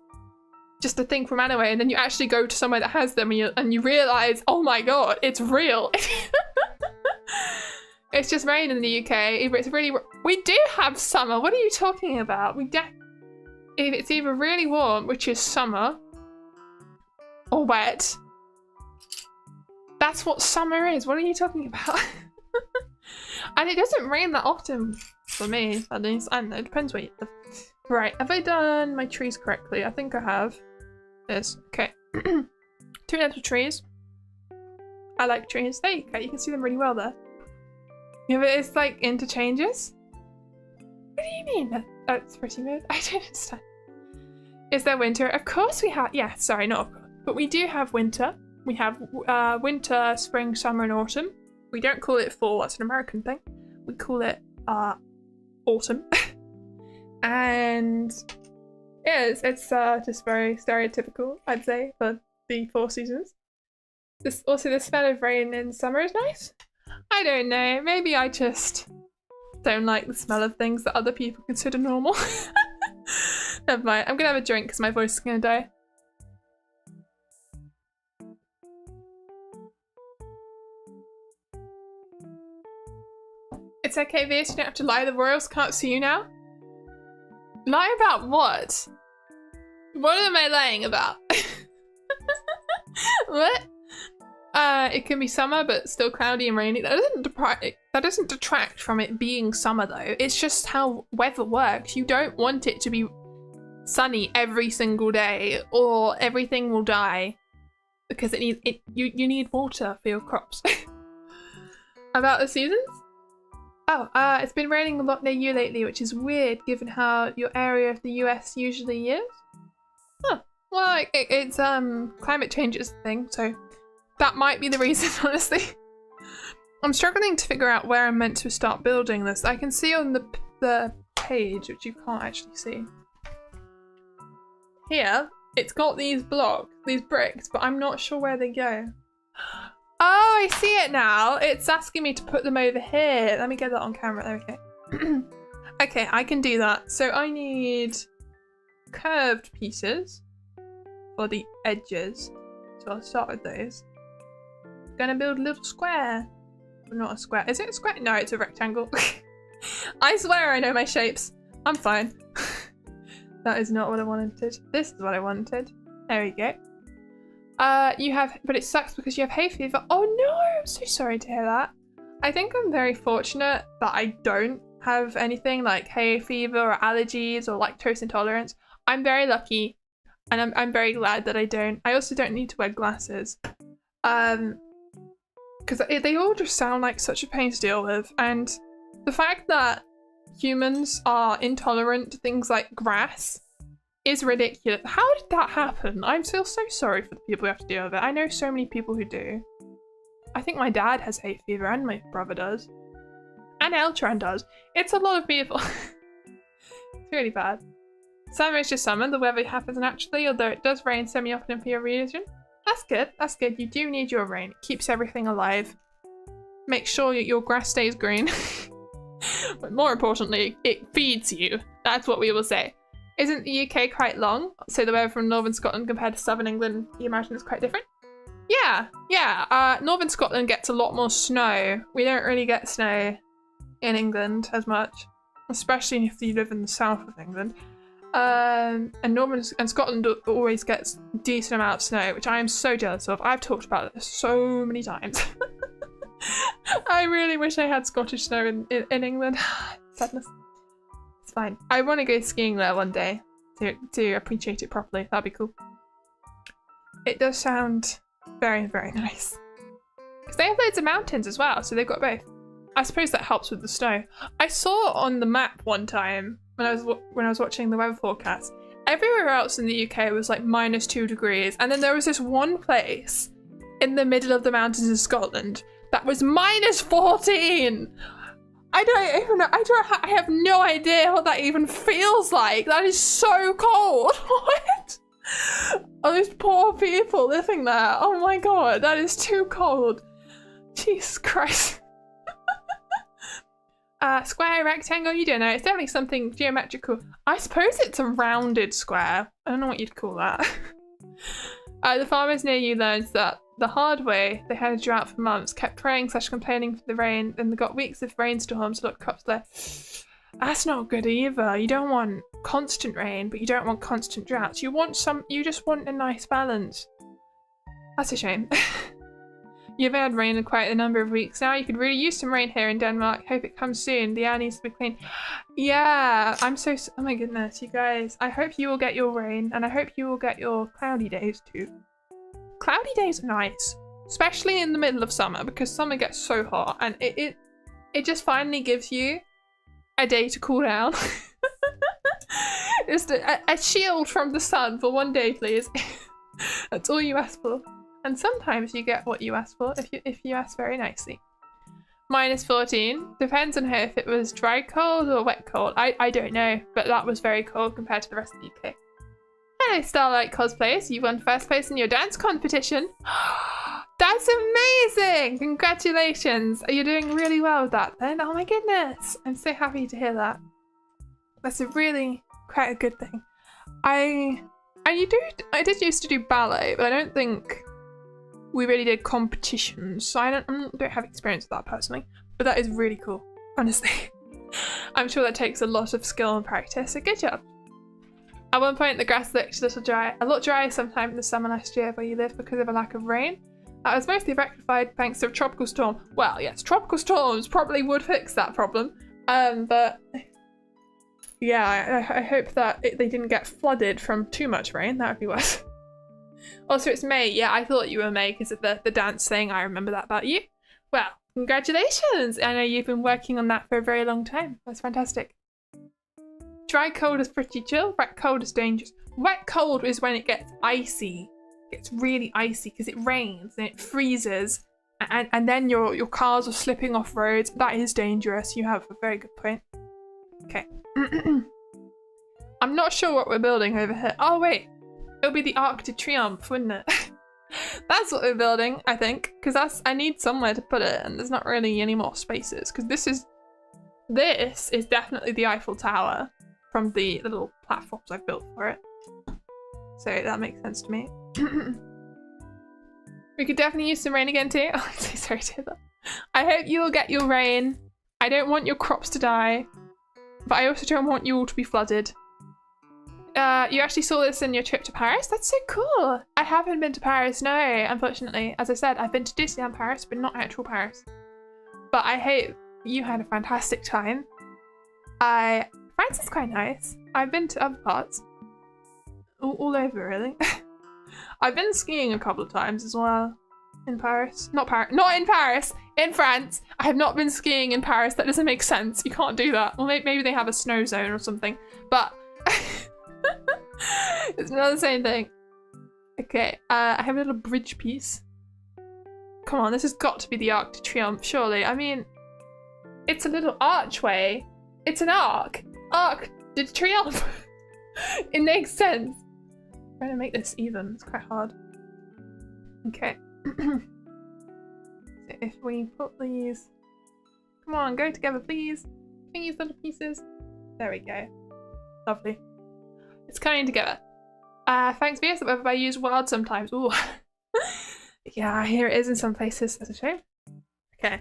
just a thing from anime, and then you actually go to somewhere that has them and you realize, oh my god, it's real. It's just rain in the UK. It's really, we do have summer. What are you talking about? It's either really warm, which is summer, or wet. That's what summer is. What are you talking about? And it doesn't rain that often for me, at least. I don't know, it depends where you live. Right, have I done my trees correctly? I think I have. Yes, okay. 2 little trees. I like trees. There you go, you can see them really well there. Yeah, but it's like interchanges? What do you mean? That's pretty weird. I don't understand. Is there winter? Of course we have. Yeah, sorry, not of course. But we do have winter. We have winter, spring, summer, and autumn. We don't call it fall, that's an American thing. We call it autumn. And yeah, it's just very stereotypical, I'd say, for the 4 seasons. Also, the smell of rain in summer is nice. I don't know, maybe I just don't like the smell of things that other people consider normal. Never mind, I'm gonna have a drink because my voice is gonna die. It's okay, Vieus, you don't have to lie. The royals can't see you now. Lie about what? What am I lying about? What? It can be summer, but still cloudy and rainy. That doesn't detract from it being summer, though. It's just how weather works. You don't want it to be sunny every single day, or everything will die because you need water for your crops. About the seasons? Oh, it's been raining a lot near you lately, which is weird given how your area of the US usually is. Huh. Well, it's climate change is the thing, so that might be the reason, honestly. I'm struggling to figure out where I'm meant to start building this. I can see on the page, which you can't actually see. Here, it's got these blocks, these bricks, but I'm not sure where they go. Oh, I see it now. It's asking me to put them over here. Let me get that on camera. There we go. Okay, I can do that. So I need curved pieces for the edges. So I'll start with those. Gonna build a little square. Not a square. Is it a square? No, it's a rectangle. I swear I know my shapes. I'm fine. That is not what I wanted. This is what I wanted. There we go. But it sucks because you have hay fever. Oh no, I'm so sorry to hear that. I think I'm very fortunate that I don't have anything like hay fever or allergies or lactose intolerance. I'm very lucky, and I'm very glad that I don't. I also don't need to wear glasses. Because they all just sound like such a pain to deal with, and the fact that humans are intolerant to things like grass is ridiculous. How did that happen? I feel so sorry for the people who have to deal with it. I know so many people who do. I think my dad has hay fever and my brother does. And Eltran does. It's a lot of people. It's really bad. Summer is just summer. The weather happens naturally, although it does rain semi-often for your region. That's good. That's good. You do need your rain. It keeps everything alive. Make sure your grass stays green. But more importantly, it feeds you. That's what we will say. Isn't the UK quite long? So the weather from northern Scotland compared to southern England, you imagine it's quite different? Yeah. Northern Scotland gets a lot more snow. We don't really get snow in England as much, especially if you live in the south of England. And Scotland always gets a decent amount of snow, which I am so jealous of. I've talked about this so many times. I really wish I had Scottish snow in England. Sadness. It's fine. I want to go skiing there one day to appreciate it properly. That'd be cool. It does sound very, very nice. Because they have loads of mountains as well, so they've got both. I suppose that helps with the snow. I saw on the map one time when I was watching the weather forecast, everywhere else in the UK was like -2 degrees, and then there was this one place in the middle of the mountains in Scotland that was -14. I don't even know. I have no idea what that even feels like. That is so cold. What? Oh, those poor people living there. Oh my god, that is too cold. Jesus Christ. Square, rectangle, you don't know. It's definitely something geometrical. I suppose it's a rounded square. I don't know what you'd call that. The farmers near you learned that the hard way. They had a drought for months, kept praying / complaining for the rain, and they got weeks of rainstorms. Look, crops there. That's not good either. You don't want constant rain, but you don't want constant droughts. You just want a nice balance. That's a shame. You've had rain in quite a number of weeks now. You could really use some rain here in Denmark. Hope it comes soon. The air needs to be clean. Yeah, oh my goodness, you guys. I hope you will get your rain, and I hope you will get your cloudy days too. Cloudy days are nice, especially in the middle of summer, because summer gets so hot, and it just finally gives you a day to cool down. Just a shield from the sun for one day, please. That's all you ask for. And sometimes you get what you ask for if you ask very nicely. -14. Depends on if it was dry cold or wet cold. I don't know, but that was very cold compared to the rest of the UK. Hello, Starlight Cosplayers. You won first place in your dance competition. That's amazing! Congratulations. You're doing really well with that then. Oh my goodness. I'm so happy to hear that. That's really quite a good thing. I did used to do ballet, but I don't think we really did competitions, so I don't have experience with that personally, but that is really cool, honestly. I'm sure that takes a lot of skill and practice, so good job. At one point the grass looked a lot drier sometime in the summer last year where you live because of a lack of rain. That was mostly rectified thanks to a tropical storm. Well, yes, tropical storms probably would fix that problem, but yeah, I hope that they didn't get flooded from too much rain. That would be worse. Also, it's May. Yeah, I thought you were May because of the dance thing. I remember that about you. Well, congratulations! I know you've been working on that for a very long time. That's fantastic. Dry cold is pretty chill. Wet cold is dangerous. Wet cold is when it gets icy. It gets really icy because it rains and it freezes And then your cars are slipping off roads. That is dangerous. You have a very good point. Okay. I'm not sure what we're building over here. Oh wait, it'll be the Arc de Triomphe, wouldn't it? That's what we're building, I think, because I need somewhere to put it, and there's not really any more spaces. Because this is definitely the Eiffel Tower from the little platforms I've built for it. So that makes sense to me. We could definitely use some rain again too. Oh, I'm so sorry to hear that. I hope you will get your rain. I don't want your crops to die, but I also don't want you all to be flooded. You actually saw this in your trip to Paris? That's so cool. I haven't been to Paris, no, unfortunately. As I said, I've been to Disneyland Paris, but not actual Paris. But I hope you had a fantastic time. France is quite nice. I've been to other parts. All over, really. I've been skiing a couple of times as well. In Paris. Not in Paris! In France! I have not been skiing in Paris. That doesn't make sense. You can't do that. Well, maybe they have a snow zone or something. But it's not the same thing. Okay, I have a little bridge piece. Come on, this has got to be the Arc de Triomphe, surely. I mean, it's a little archway. It's an arc. Arc de Triomphe. It makes sense. I'm trying to make this even. It's quite hard. Okay. So if we put these... Come on, go together, please. These little pieces. There we go. Lovely. It's coming together. Thanks, Vieus. But I use wild sometimes. Ooh. Yeah, here it is in some places. That's a shame. Okay.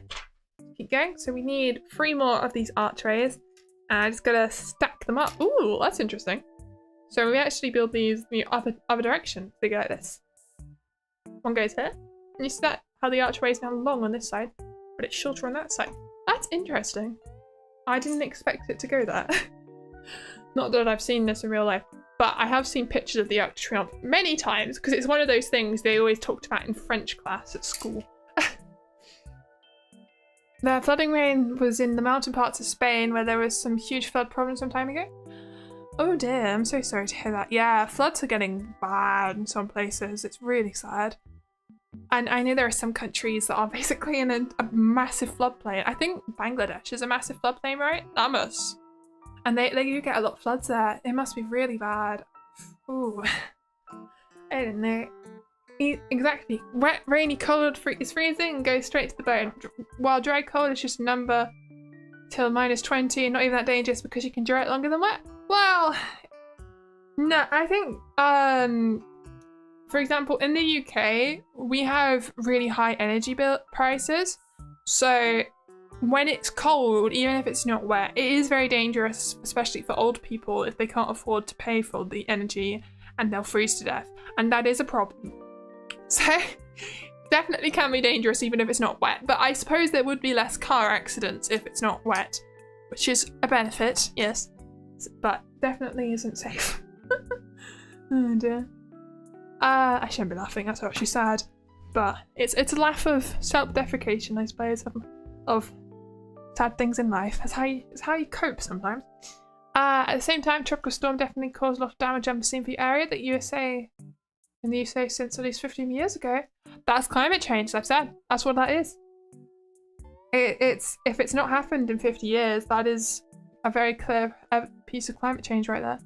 Keep going. So we need 3 more of these archways. And I just gotta stack them up. Ooh, that's interesting. So we actually build these the other direction. They go like this. One goes here. And you see that? How the archway is now long on this side, but it's shorter on that side. That's interesting. I didn't expect it to go there. Not that I've seen this in real life, but I have seen pictures of the Arc de Triomphe many times because it's one of those things they always talked about in French class at school. The flooding rain was in the mountain parts of Spain where there was some huge flood problems some time ago. Oh dear, I'm so sorry to hear that. Yeah, floods are getting bad in some places. It's really sad. And I know there are some countries that are basically in a massive floodplain. I think Bangladesh is a massive floodplain, right? That must. And they do get a lot of floods there. It must be really bad. Ooh. I don't know. Exactly. Wet, rainy, cold is freezing and goes straight to the bone. While dry cold is just a number till -20 and not even that dangerous because you can dry it longer than wet. Well, no, I think, for example, in the UK, we have really high energy bill prices. So when it's cold, even if it's not wet, it is very dangerous, especially for old people if they can't afford to pay for the energy and they'll freeze to death. And that is a problem. So definitely can be dangerous even if it's not wet. But I suppose there would be less car accidents if it's not wet, which is a benefit, yes. But definitely isn't safe. Oh dear. I shouldn't be laughing, that's actually sad. But it's a laugh of self-deprecation, I suppose, of sad things in life. It's how you cope sometimes. At the same time, tropical storm definitely caused a lot of damage unforeseen for your area that in the USA since at least 15 years ago. That's climate change, as I've said. That's what that is. If it's not happened in 50 years, that is a very clear piece of climate change right there.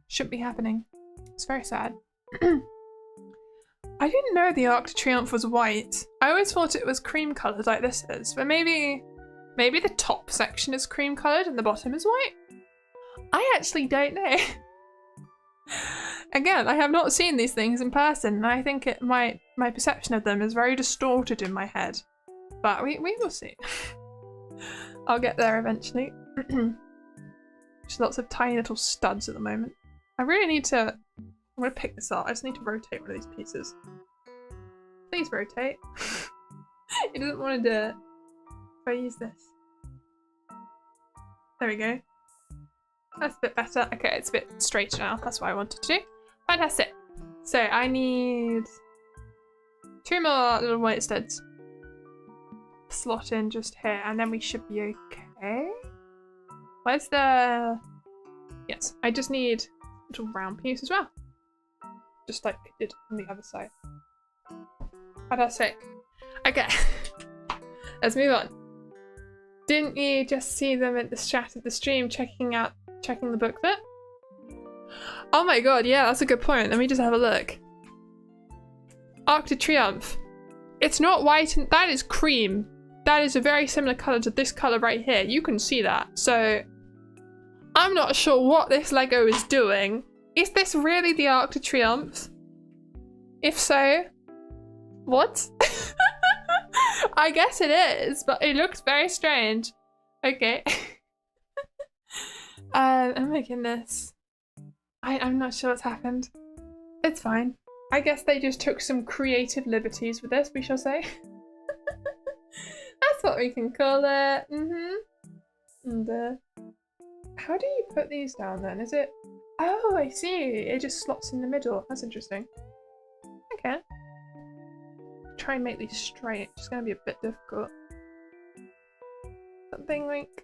Shouldn't be happening. It's very sad. I didn't know the Arc de Triomphe was white. I always thought it was cream coloured like this is, but maybe the top section is cream coloured and the bottom is white? I actually don't know. Again, I have not seen these things in person, and I think my perception of them is very distorted in my head. But we will see. I'll get there eventually. Just lots of tiny little studs at the moment. I really need to... I'm going to pick this up. I just need to rotate one of these pieces. Please rotate. It doesn't want to do it. If I use this. There we go. That's a bit better. Okay, it's a bit straighter now. That's what I wanted to do. Fantastic. So I need 2 more little white studs. Slot in just here, and then we should be okay. Where's the... Yes, I just need a little round piece as well. Just like I did on the other side. Fantastic. Okay. Let's move on. Didn't you just see them at the start of the stream checking the booklet? Oh my god, yeah, that's a good point. Let me just have a look. Arc de Triomphe. It's not white, and that is cream. That is a very similar color to this color right here. You can see that. So I'm not sure what this Lego is doing. Is this really the Arc de Triomphe? If so, what? I guess it is, but it looks very strange. Okay. Oh my goodness. I'm not sure what's happened. It's fine. I guess they just took some creative liberties with this, we shall say. That's what we can call it. And how do you put these down then? Is it... Oh, I see. It just slots in the middle. That's interesting. Okay. Try and make these straight. It's going to be a bit difficult. Something like...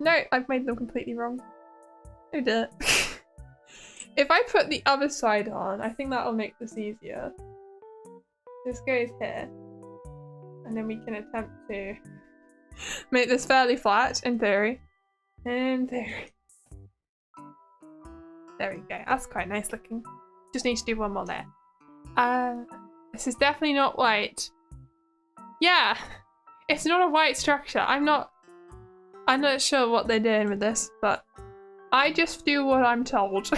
No, I've made them completely wrong. Who did it? If I put the other side on, I think that'll make this easier. This goes here. And then we can attempt to make this fairly flat, in theory. In theory. There we go. That's quite nice looking. Just need to do one more there. This is definitely not white. Yeah, it's not a white structure. I'm not sure what they're doing with this, but I just do what I'm told.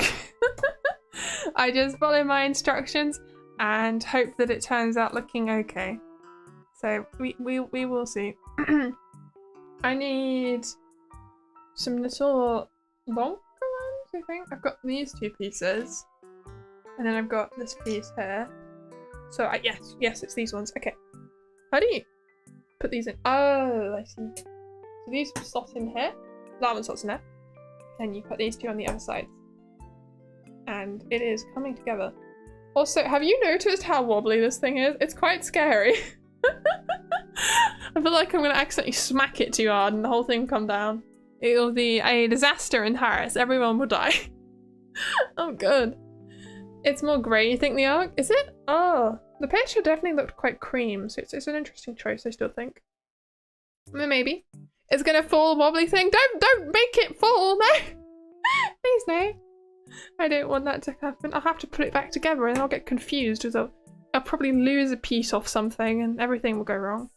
I just follow my instructions and hope that it turns out looking okay. So we will see. I need some little longer ones, I think. I've got these two pieces. And then I've got this piece here. So yes, it's these ones. Okay. How do you put these in? Oh, I see. So these slot in here. That one slots in there. And you put these two on the other side. And it is coming together. Also, have you noticed how wobbly this thing is? It's quite scary. I feel like I'm going to accidentally smack it too hard and the whole thing will come down. It'll be a disaster in Paris. Everyone will die. Oh, good. It's more grey, you think, the arc? Is it? Oh, the picture definitely looked quite cream, so it's an interesting choice, I still think. Maybe. It's gonna fall, wobbly thing. Don't make it fall, no! Please, no. I don't want that to happen. I'll have to put it back together and I'll get confused because I'll probably lose a piece off something and everything will go wrong.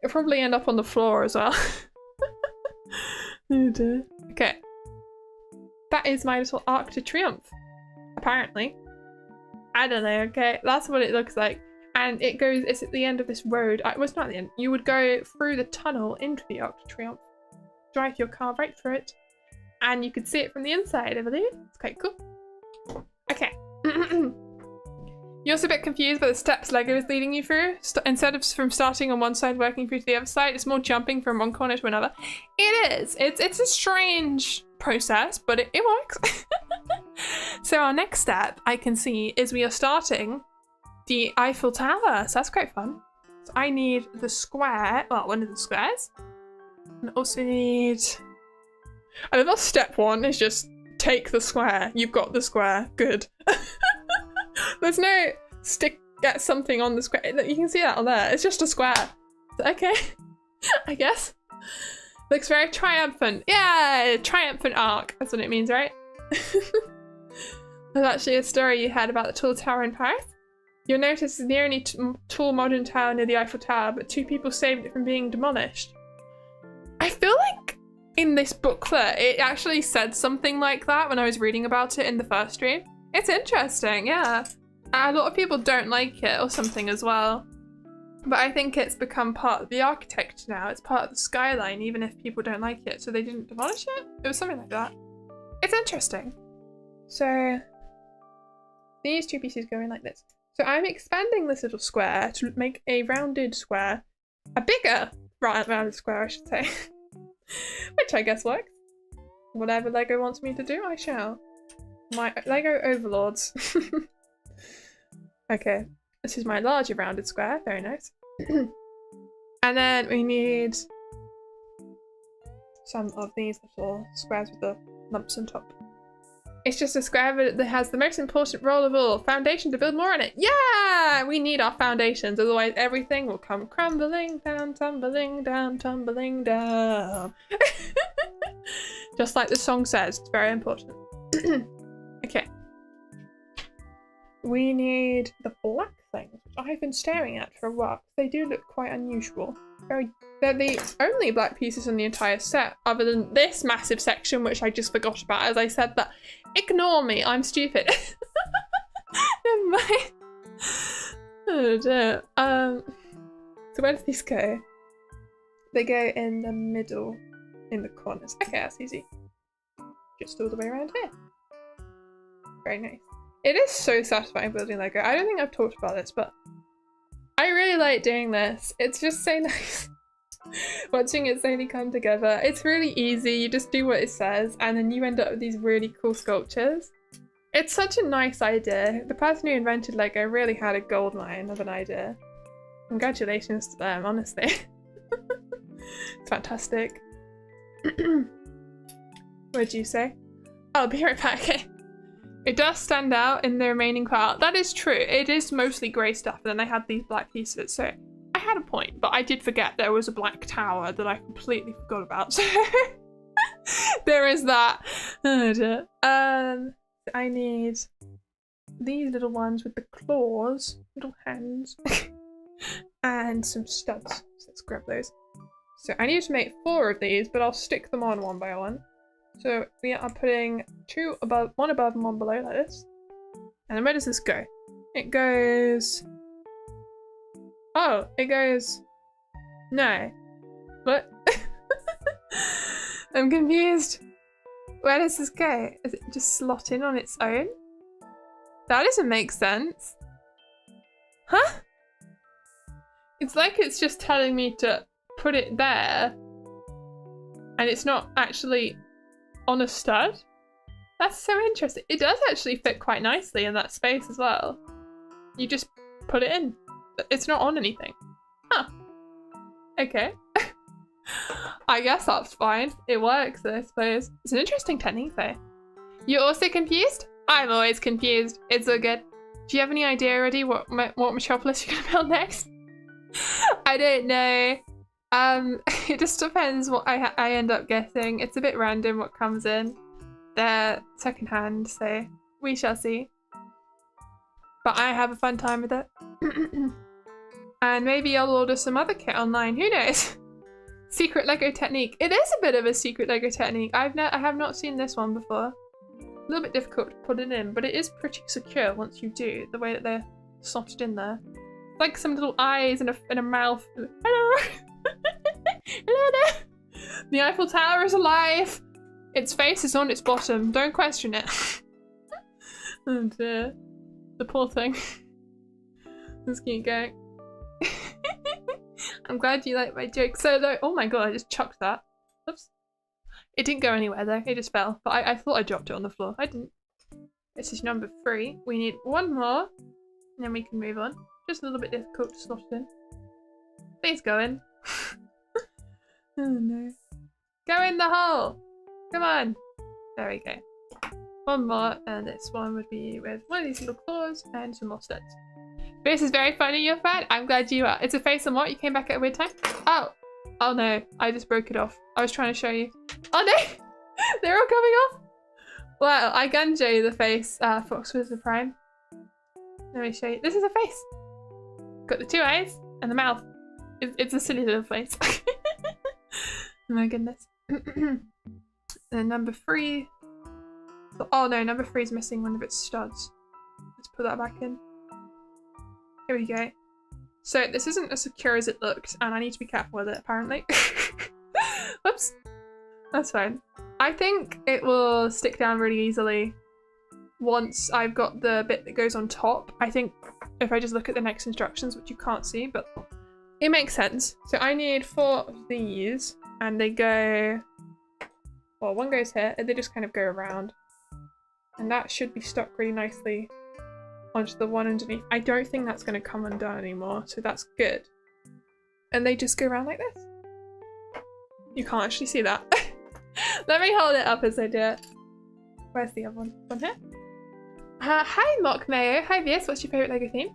It'll probably end up on the floor as well. Oh dear. Okay. That is my little Arc de Triomphe. Apparently. I don't know, okay? That's what it looks like. And it's at the end of this road. Well, it's not at the end. You would go through the tunnel into the Arc de Triomphe. Drive your car right through it. And you could see it from the inside, I believe. It's quite cool. Okay. You're also a bit confused by the steps Lego is leading you through. Instead of from starting on one side, working through to the other side, it's more jumping from one corner to another. It is. It's a strange process, but it works. So our next step, I can see, is we are starting the Eiffel Tower. So that's quite fun. So I need the square, well, one of the squares. And also need... I love step one is just take the square. You've got the square. Good. There's no get something on the square. You can see that on there. It's just a square. Okay. I guess. Looks very triumphant. Yeah, triumphant arc. That's what it means, right? There's actually a story you had about the tall tower in Paris. You'll notice it's the only tall modern tower near the Eiffel Tower, but 2 people saved it from being demolished. I feel like in this booklet, it actually said something like that when I was reading about it in the first stream. It's interesting, yeah. A lot of people don't like it or something as well. But I think it's become part of the architecture now. It's part of the skyline, even if people don't like it. So they didn't demolish it? It was something like that. It's interesting. So these 2 pieces go in like this. So I'm expanding this little square to make a rounded square. A bigger rounded square, I should say. Which I guess works. Whatever Lego wants me to do, I shall. My Lego overlords. Okay, this is my larger rounded square. Very nice. And then we need some of these little squares with the lumps on top. It's just a square that has the most important role of all. Foundation to build more on it. Yeah! We need our foundations, otherwise everything will come crumbling down, tumbling down, tumbling down. Just like the song says, it's very important. Okay. We need the black things, which I've been staring at for a while. They do look quite unusual. They're the only black pieces in the entire set, other than this massive section, which I just forgot about as I said that. Ignore me, I'm stupid. Never mind. Oh dear. So where do these go? They go in the middle, in the corners. Okay, that's easy. Just all the way around here. Very nice. It is so satisfying building Lego. I don't think I've talked about this, but I really like doing this. It's just so nice. Watching it slowly come together. It's really easy. You just do what it says and then you end up with these really cool sculptures. It's such a nice idea. The person who invented Lego really had a gold mine of an idea. Congratulations to them, honestly. It's fantastic. What'd you say? I'll be right back. Okay. It does stand out in the remaining part. That is true. It is mostly grey stuff, and then they had these black pieces. So I had a point, but I did forget there was a black tower that I completely forgot about. So there is that. I need these little ones with the claws, little hands, and some studs. So let's grab those. So I need to make 4 of these, but I'll stick them on one by one. So we are putting 2 above, 1 above and 1 below like this. And then where does this go? It goes... Oh, it goes... No. What? I'm confused. Where does this go? Is it just slot in on its own? That doesn't make sense. Huh? It's like it's just telling me to put it there. And it's not actually on a stud? That's so interesting. It does actually fit quite nicely in that space as well. You just put it in. It's not on anything. Huh. Okay. I guess that's fine. It works, I suppose. It's an interesting technique though. You're also confused? I'm always confused. It's all good. Do you have any idea already what metropolis you're gonna build next? I don't know. It just depends what I end up getting. It's a bit random what comes in. They're secondhand, so we shall see. But I have a fun time with it. And maybe I'll order some other kit online, who knows? Secret Lego technique. It is a bit of a secret Lego technique. I have not seen this one before. A little bit difficult to put it in, but it is pretty secure once you do, the way that they're slotted in there. Like some little eyes and a mouth. Hello! Hello there! The Eiffel Tower is alive! Its face is on its bottom. Don't question it. Oh dear. The poor thing. Let's keep going. I'm glad you like my joke. So though, oh my god, I just chucked that. Oops. It didn't go anywhere though, it just fell. But I thought I dropped it on the floor. I didn't. This is number 3. We need 1 more, and then we can move on. Just a little bit difficult to slot in. Please go in. Oh no. Go in the hole! Come on! There we go. 1 more, and this one would be with one of these little claws and some more studs. This is very funny, you're fine. I'm glad you are. It's a face on what? You came back at a weird time? Oh! Oh no, I just broke it off. I was trying to show you. Oh no! They're all coming off! Well, I can show you the face, Fox with the Prime. Let me show you. This is a face! Got the 2 eyes and the mouth. It's a silly little face. Oh my goodness. And number 3. Oh no, number 3 is missing one of its studs. Let's put that back in. Here we go. So this isn't as secure as it looked, and I need to be careful with it apparently. Whoops. That's fine. I think it will stick down really easily once I've got the bit that goes on top. I think if I just look at the next instructions, which you can't see, but it makes sense. So I need 4 of these, and they go, well, 1 goes here, and they just kind of go around. And that should be stuck really nicely onto the one underneath. I don't think that's going to come undone anymore, so that's good. And they just go around like this. You can't actually see that. Let me hold it up as I do it. Where's the other one? One here? Hi Mock Mayo. Hi Vieus. What's your favourite Lego theme?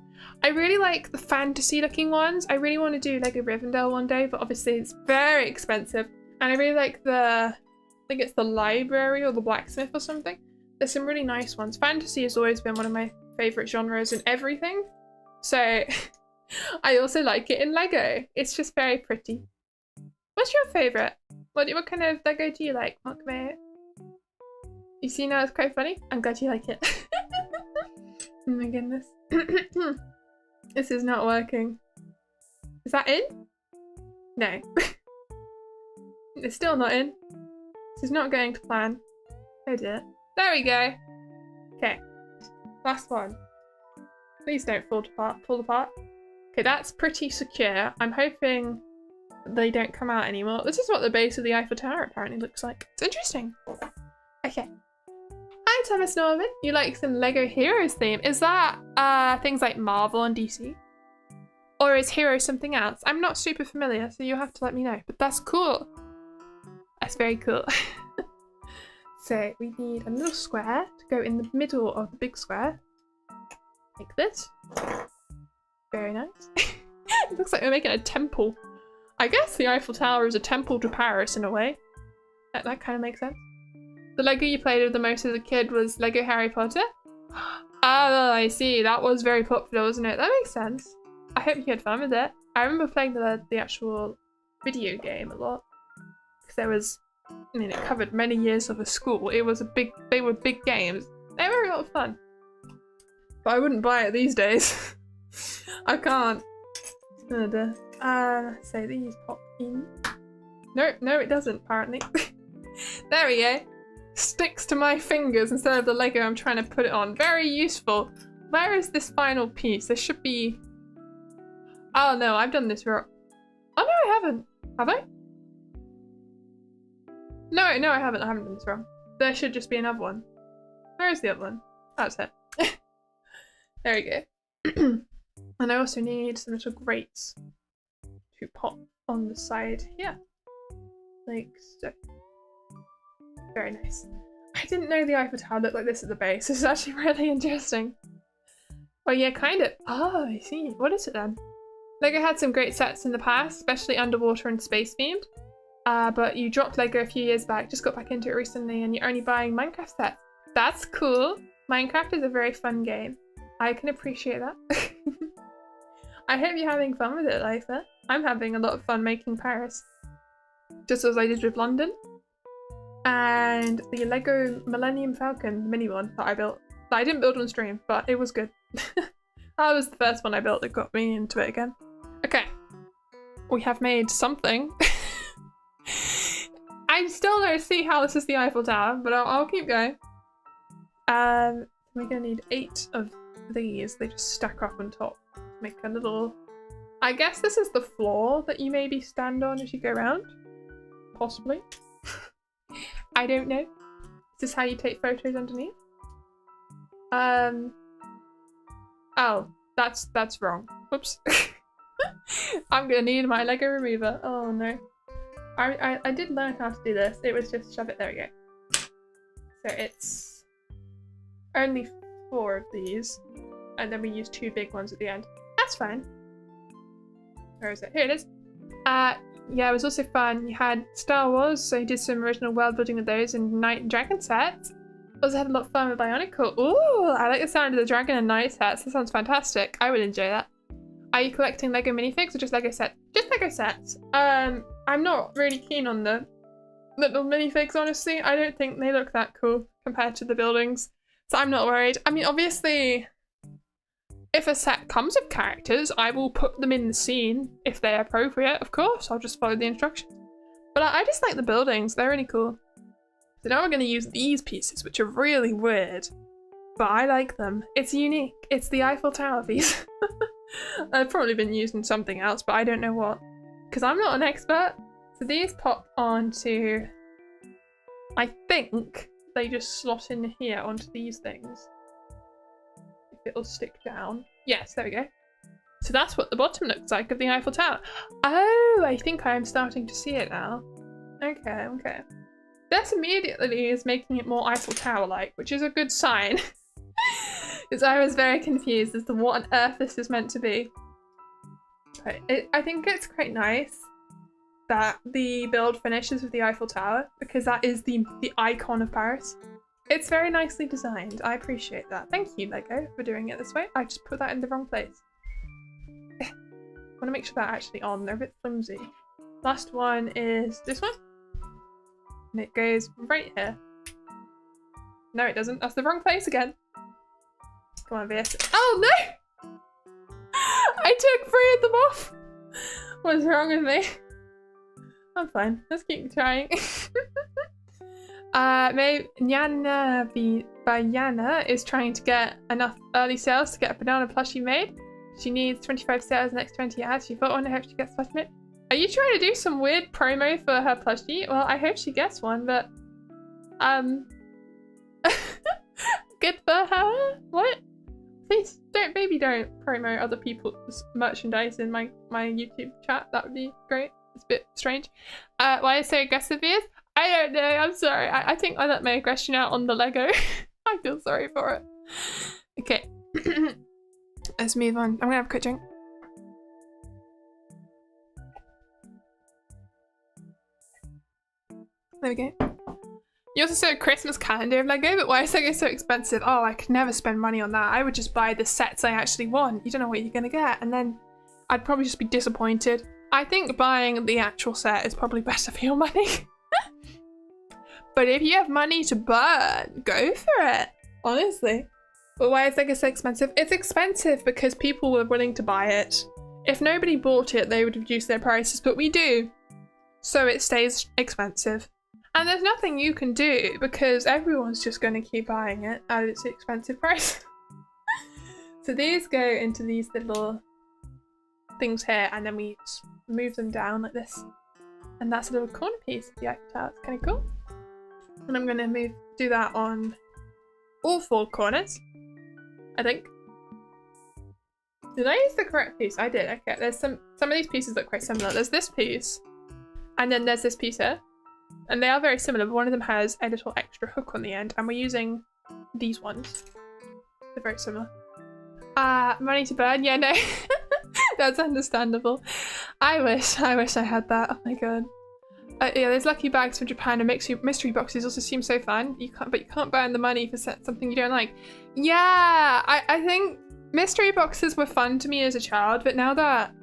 I really like the fantasy looking ones. I really want to do Lego Rivendell one day, but obviously it's very expensive. And I really like I think it's the library or the blacksmith or something. There's some really nice ones. Fantasy has always been one of my favourite genres in everything. So I also like it in Lego. It's just very pretty. What's your favourite? What kind of Lego do you like, Mock Mayo? You see now it's quite funny? I'm glad you like it. Oh my goodness. This is not working. Is that in? No. It's still not in. This is not going to plan. Oh dear. There we go. Okay. Last one. Please don't fall apart. Okay, that's pretty secure. I'm hoping they don't come out anymore. This is what the base of the Eiffel Tower apparently looks like. It's interesting. Okay. Hi Thomas Norman. You like some Lego Heroes theme? Is that things like Marvel and DC? Or is Hero something else? I'm not super familiar, so you'll have to let me know. But that's cool. That's very cool. So we need a little square to go in the middle of the big square. Like this. Very nice. It looks like we're making a temple. I guess the Eiffel Tower is a temple to Paris in a way. That kind of makes sense. The Lego you played with the most as a kid was Lego Harry Potter? Oh, I see. That was very popular, wasn't it? That makes sense. I hope you had fun with it. I remember playing the actual video game a lot. Because there was, I mean, it covered many years of a school. It was they were big games. They were a lot of fun. But I wouldn't buy it these days. I can't. So these pop in. No, it doesn't, apparently. There we go. Sticks to my fingers instead of the Lego I'm trying to put it on. Very useful. Where is this final piece? There should be... Oh no, I've done this wrong. Oh no, I haven't. Have I? No, I haven't. I haven't done this wrong. There should just be another one. Where is the other one? That's it. There we go. And I also need some little grates to pop on the side here. Like so. Very nice. I didn't know the Eiffel Tower looked like this at the base. This is actually really interesting. Oh yeah, kind of. Oh, I see. What is it then? Lego had some great sets in the past, especially underwater and space themed. But you dropped Lego a few years back, just got back into it recently, and you're only buying Minecraft sets. That's cool. Minecraft is a very fun game. I can appreciate that. I hope you're having fun with it, Lifer. I'm having a lot of fun making Paris. Just as I did with London. And the Lego Millennium Falcon mini one that I built. That I didn't build on stream, but it was good. That was the first one I built that got me into it again. Okay. We have made something. I still don't see how this is the Eiffel Tower, but I'll keep going. We're gonna need 8 of these. They just stack up on top. Make a little... I guess this is the floor that you maybe stand on as you go around. Possibly. I don't know. Is this how you take photos underneath? Oh, that's wrong. Whoops. I'm gonna need my Lego remover. Oh no. I did learn how to do this. It was just shove it. There we go. So it's only 4 of these, and then we use 2 big ones at the end. That's fine. Where is it? Here it is. Yeah, it was also fun. You had Star Wars, so you did some original world building with those, and Knight and Dragon sets. Also had a lot of fun with Bionicle. Ooh, I like the sound of the Dragon and Knight sets. That sounds fantastic. I would enjoy that. Are you collecting Lego minifigs or just Lego sets? Just Lego sets. I'm not really keen on the little minifigs, honestly. I don't think they look that cool compared to the buildings. So I'm not worried. I mean, obviously, if a set comes with characters, I will put them in the scene if they're appropriate, of course. I'll just follow the instructions. But I just like the buildings. They're really cool. So now we're going to use these pieces, which are really weird. But I like them. It's unique. It's the Eiffel Tower piece. They've probably been used in something else, but I don't know what. Because I'm not an expert. So these pop onto... I think they just slot in here onto these things. If it'll stick down. Yes, there we go. So that's what the bottom looks like of the Eiffel Tower. Oh, I think I'm starting to see it now. Okay, okay. This immediately is making it more Eiffel Tower-like, which is a good sign. Because I was very confused as to what on earth this is meant to be. But I think it's quite nice that the build finishes with the Eiffel Tower, because that is the icon of Paris. It's very nicely designed. I appreciate that. Thank you, Lego, for doing it this way. I just put that in the wrong place. I want to make sure that's actually on. They're a bit flimsy. Last one is this one. And it goes right here. No, it doesn't. That's the wrong place again. Come on, Vieus. Oh, no! I took 3 of them off. What's wrong with me? I'm fine. Let's keep trying. Maybe Nyana Bayana is trying to get enough early sales to get a banana plushie made. She needs 25 sales next 20 ads. She thought, I hope she gets plushie made. Are you trying to do some weird promo for her plushie? Well, I hope she gets one, but good for her. What? Please don't, baby, don't promote other people's merchandise in my YouTube chat. That would be great. It's a bit strange. Why is so aggressive, Vieus? I don't know. I'm sorry. I think I let my aggression out on the Lego. I feel sorry for it. Okay. Let's move on. I'm gonna have a quick drink. There we go. You also said a Christmas calendar of Lego, but why is Lego so expensive? Oh, I could never spend money on that. I would just buy the sets I actually want. You don't know what you're gonna get, and then I'd probably just be disappointed. I think buying the actual set is probably better for your money. But if you have money to burn, go for it, honestly. But why is Lego so expensive? It's expensive because people were willing to buy it. If nobody bought it, they would reduce their prices, but we do. So it stays expensive. And there's nothing you can do because everyone's just going to keep buying it at its expensive price. So these go into these little things here, and then we move them down like this. And that's a little corner piece of the Eiffel Tower. It's kind of cool. And I'm going to do that on all 4 corners, I think. Did I use the correct piece? I did. Okay, there's some of these pieces look quite similar. There's this piece, and then there's this piece here. And they are very similar, but one of them has a little extra hook on the end, and we're using these ones. They're very similar. Money to burn? Yeah, no. That's understandable. I wish I had that. Oh my god. Yeah, there's lucky bags from Japan, and mystery boxes also seem so fun. But you can't burn the money for something you don't like. Yeah, I think mystery boxes were fun to me as a child, but now that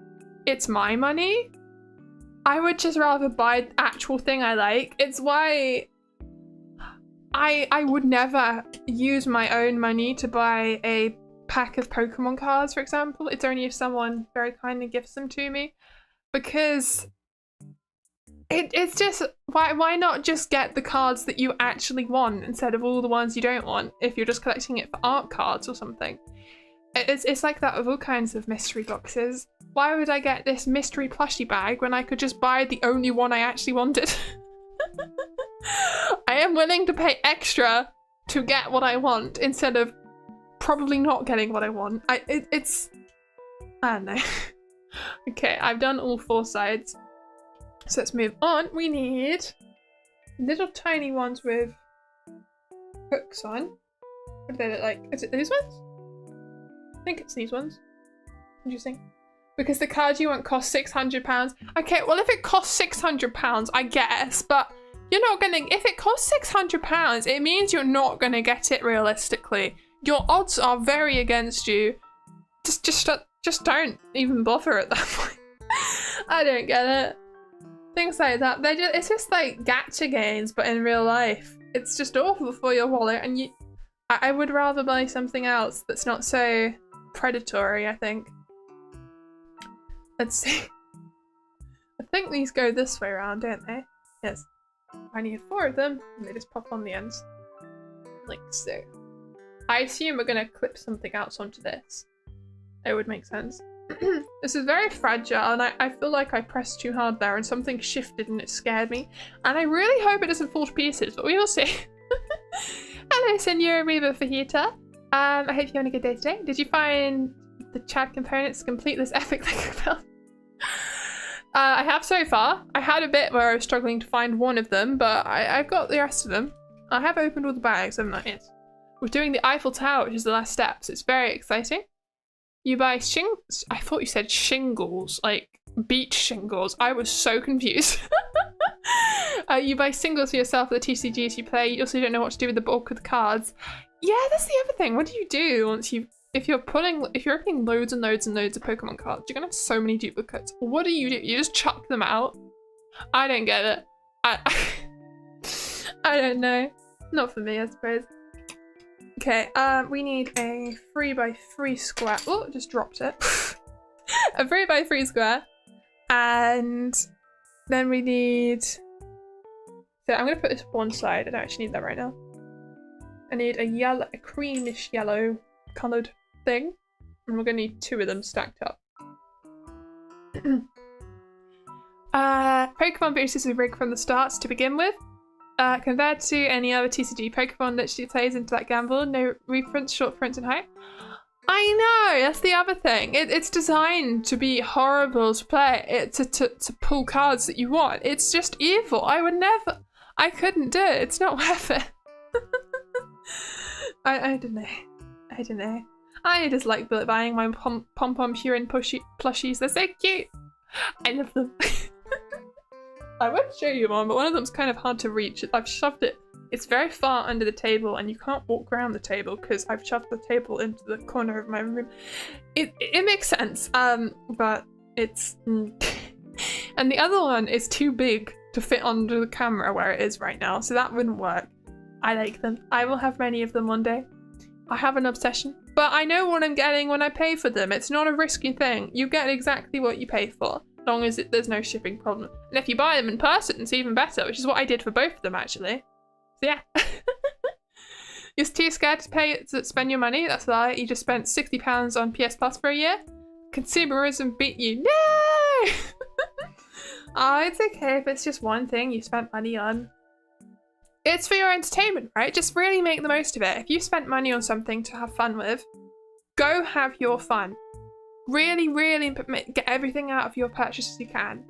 it's my money, I would just rather buy the actual thing I like. It's why I would never use my own money to buy a pack of Pokemon cards, for example. It's only if someone very kindly gifts them to me, because it's just, why not just get the cards that you actually want instead of all the ones you don't want if you're just collecting it for art cards or something. It's like that with all kinds of mystery boxes. Why would I get this mystery plushie bag when I could just buy the only one I actually wanted? I am willing to pay extra to get what I want instead of probably not getting what I want. I don't know. Okay, I've done all 4 sides. So let's move on. We need little tiny ones with hooks on. What do they look like? Is it these ones? I think it's these ones. Interesting. Because the card you want costs £600. Okay, well if it costs £600, I guess, but you're not gonna, if it costs £600, it means you're not gonna get it realistically. Your odds are very against you. Just don't even bother at that point. I don't get it. Things like that, it's just like gacha games, but in real life. It's just awful for your wallet, and I would rather buy something else that's not so predatory, I think. Let's see. I think these go this way around, don't they? Yes. I need 4 of them, and they just pop on the ends. Like so. I assume we're gonna clip something else onto this. It would make sense. This is very fragile, and I feel like I pressed too hard there and something shifted and it scared me. And I really hope it doesn't fall to pieces, but we will see. Hello, Senora Reba Fajita. I hope you're having a good day today. Did you find the chat components to complete this epic Lego build? I have so far. I had a bit where I was struggling to find one of them, but I've got the rest of them. I have opened all the bags, haven't I? Yes. We're doing the Eiffel Tower, which is the last step, so it's very exciting. You buy I thought you said shingles, like beach shingles. I was so confused. You buy singles for yourself for the TCGs you play. You also don't know what to do with the bulk of the cards. Yeah, that's the other thing. What do you do once if you're opening loads and loads and loads of Pokemon cards, you're gonna have so many duplicates. What do? You just chuck them out? I don't get it. I don't know. Not for me, I suppose. Okay, we need a 3x3 square. Oh, just dropped it. A 3x3 square. And then we need... So I'm gonna put this to one side. I don't actually need that right now. I need a creamish yellow coloured thing. And we're gonna need 2 of them stacked up. Pokemon Vieus is a rig from the start to begin with. Compared to any other TCG, Pokemon literally plays into that gamble. No reprints, short prints, and hype. I know, that's the other thing. It's designed to be horrible to play, to pull cards that you want. It's just evil. I couldn't do it. It's not worth it. I don't know. I just like buying my pom-pom Huron plushies. They're so cute. I love them. I won't show you one, but one of them's kind of hard to reach. I've shoved it. It's very far under the table, and you can't walk around the table because I've shoved the table into the corner of my room. It makes sense, but it's... And the other one is too big to fit under the camera where it is right now, so that wouldn't work. I like them. I will have many of them one day. I have an obsession. But I know what I'm getting when I pay for them. It's not a risky thing. You get exactly what you pay for, as long as there's no shipping problem. And if you buy them in person, it's even better, which is what I did for both of them, actually. So yeah. You're too scared to spend your money? That's a lie. You just spent £60 on PS Plus for a year? Consumerism beat you. No! Oh, it's okay if it's just one thing you spent money on. It's for your entertainment, right? Just really make the most of it. If you spent money on something to have fun with, go have your fun. Really, really get everything out of your purchases you can.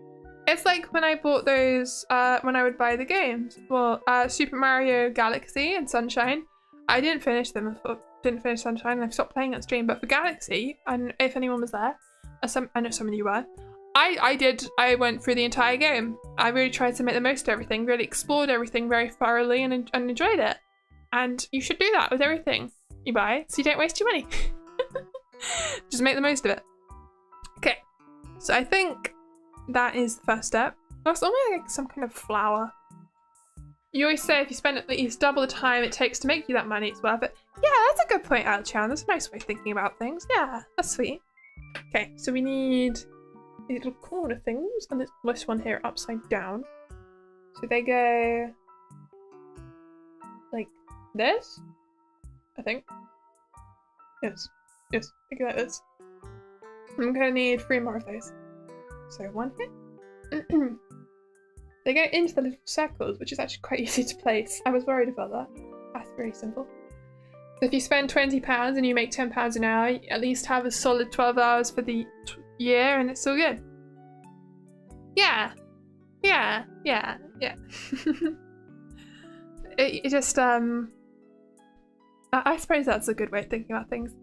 It's like when I bought those, when I would buy the games. Well, Super Mario Galaxy and Sunshine, I didn't finish them. Didn't finish Sunshine, and I've stopped playing on stream. But for Galaxy, and if anyone was there, I know some of you were, I went through the entire game. I really tried to make the most of everything, really explored everything very thoroughly and enjoyed it. And you should do that with everything you buy, so you don't waste your money. Just make the most of it. Okay, so I think that is the first step. That's almost like some kind of flower. You always say if you spend at least double the time it takes to make you that money, it's worth it. Yeah, that's a good point, Alchan. That's a nice way of thinking about things. Yeah, that's sweet. Okay, so we need these little corner things, and this one here upside down. So they go like this, I think. Yes, they go like this. I'm gonna need 3 more of those. So 1 here. They go into the little circles, which is actually quite easy to place. I was worried about that. That's very simple. So if you spend £20 and you make £10 an hour, you at least have a solid 12 hours for the year, and it's all good. Yeah. It just, I suppose that's a good way of thinking about things.